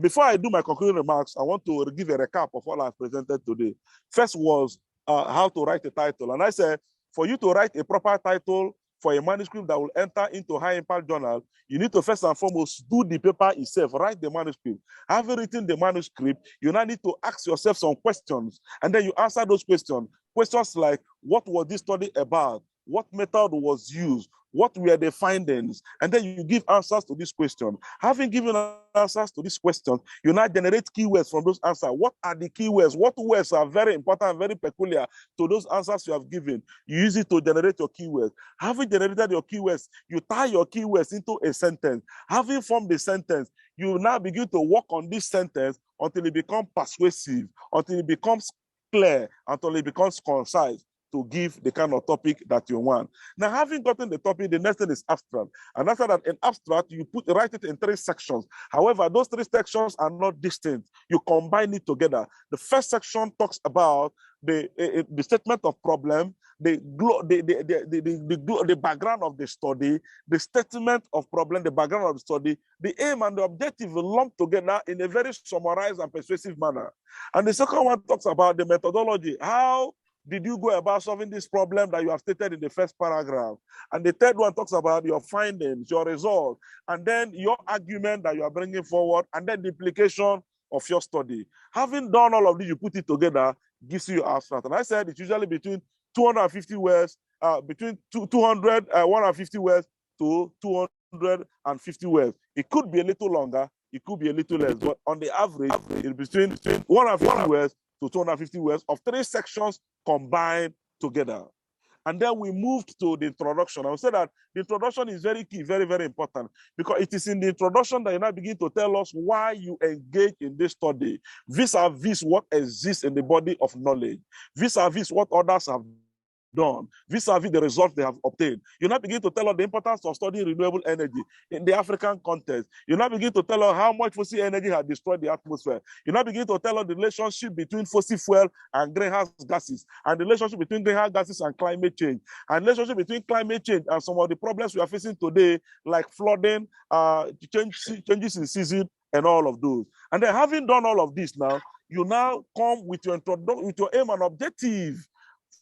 Before I do my concluding remarks, I want to give a recap of what I've presented today. First was how to write a title. And I said, for you to write a proper title for a manuscript that will enter into high impact journal, you need to first and foremost do the paper itself, write the manuscript. Having written the manuscript, you now need to ask yourself some questions, and then you answer those questions. Questions like, what was this study about? What method was used? What were the findings? And then you give answers to this question. Having given answers to this question, you now generate keywords from those answers. What are the keywords? What words are very important and very peculiar to those answers you have given? You use it to generate your keywords. Having generated your keywords, you tie your keywords into a sentence. Having formed the sentence, you now begin to work on this sentence until it becomes persuasive, until it becomes clear, until it becomes concise, to give the kind of topic that you want. Now, having gotten the topic, the next thing is abstract. And after that, in abstract, you write it in 3 sections. However, those 3 sections are not distinct. You combine it together. The first section talks about the statement of problem, the background of the study, the statement of problem, the background of the study, the aim and the objective lumped together in a very summarized and persuasive manner. And the second one talks about the methodology. How did you go about solving this problem that you have stated in the first paragraph? And the third one talks about your findings, your results, and then your argument that you are bringing forward, and then the implication of your study. Having done all of this, you put it together, gives you your abstract. And I said it's usually between 250 words, between 150 words to 250 words. It could be a little longer, it could be a little less, but on the average, it's between 150 words to 250 words of 3 sections combined together. And then we moved to the introduction. I would say that the introduction is very key, very, very important, because it is in the introduction that you now begin to tell us why you engage in this study, vis-a-vis what exists in the body of knowledge, vis-a-vis what others have done, vis-a-vis the results they have obtained. You now begin to tell us the importance of studying renewable energy in the African context. You now begin to tell us how much fossil energy has destroyed the atmosphere. You now begin to tell us the relationship between fossil fuel and greenhouse gases, and the relationship between greenhouse gases and climate change, and the relationship between climate change and some of the problems we are facing today, like flooding, changes in season, and all of those. And then, having done all of this, now you now come with your aim and objective,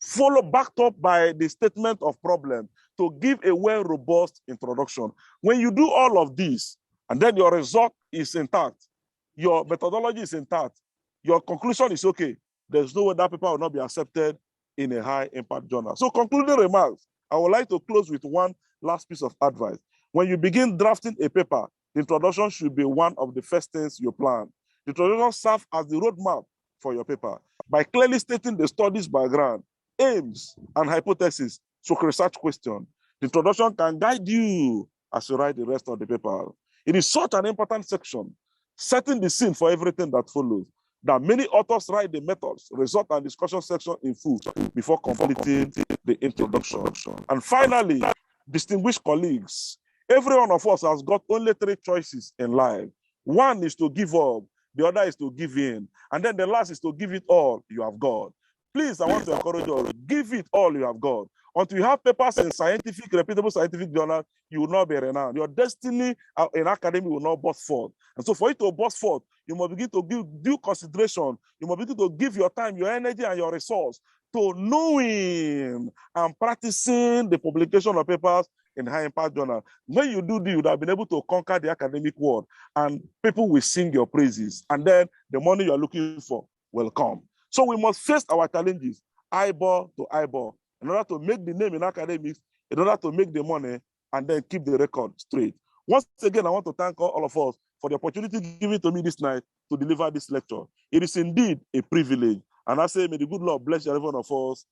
followed backed up by the statement of problem, to give a well robust introduction. When you do all of this, and then your result is intact, your methodology is intact, your conclusion is okay, there's no way that paper will not be accepted in a high impact journal. So, concluding remarks, I would like to close with one last piece of advice. When you begin drafting a paper, the introduction should be one of the first things you plan. The introduction serves as the roadmap for your paper by clearly stating the study's background, aims, and hypotheses, so research question. The introduction can guide you as you write the rest of the paper. It is such an important section, setting the scene for everything that follows, that many authors write the methods, result, and discussion section in full before completing the introduction. And finally, distinguished colleagues, every one of us has got only 3 choices in life. One is to give up, the other is to give in, and then the last is to give it all you have got. Please, I want to encourage you all, give it all you have got. Until you have papers in scientific, reputable scientific journal, you will not be renowned. Your destiny in academy will not burst forth. And so for it to burst forth, you must begin to give due consideration. You must begin to give your time, your energy, and your resource to knowing and practicing the publication of papers in high impact journal. When you do this, you would have been able to conquer the academic world, and people will sing your praises. And then the money you are looking for will come. So we must face our challenges, eyeball to eyeball, in order to make the name in academics, in order to make the money, and then keep the record straight. Once again, I want to thank all of us for the opportunity given to me this night to deliver this lecture. It is indeed a privilege. And I say, may the good Lord bless every one of us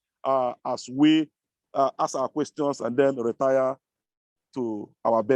as we ask our questions and then retire to our bed.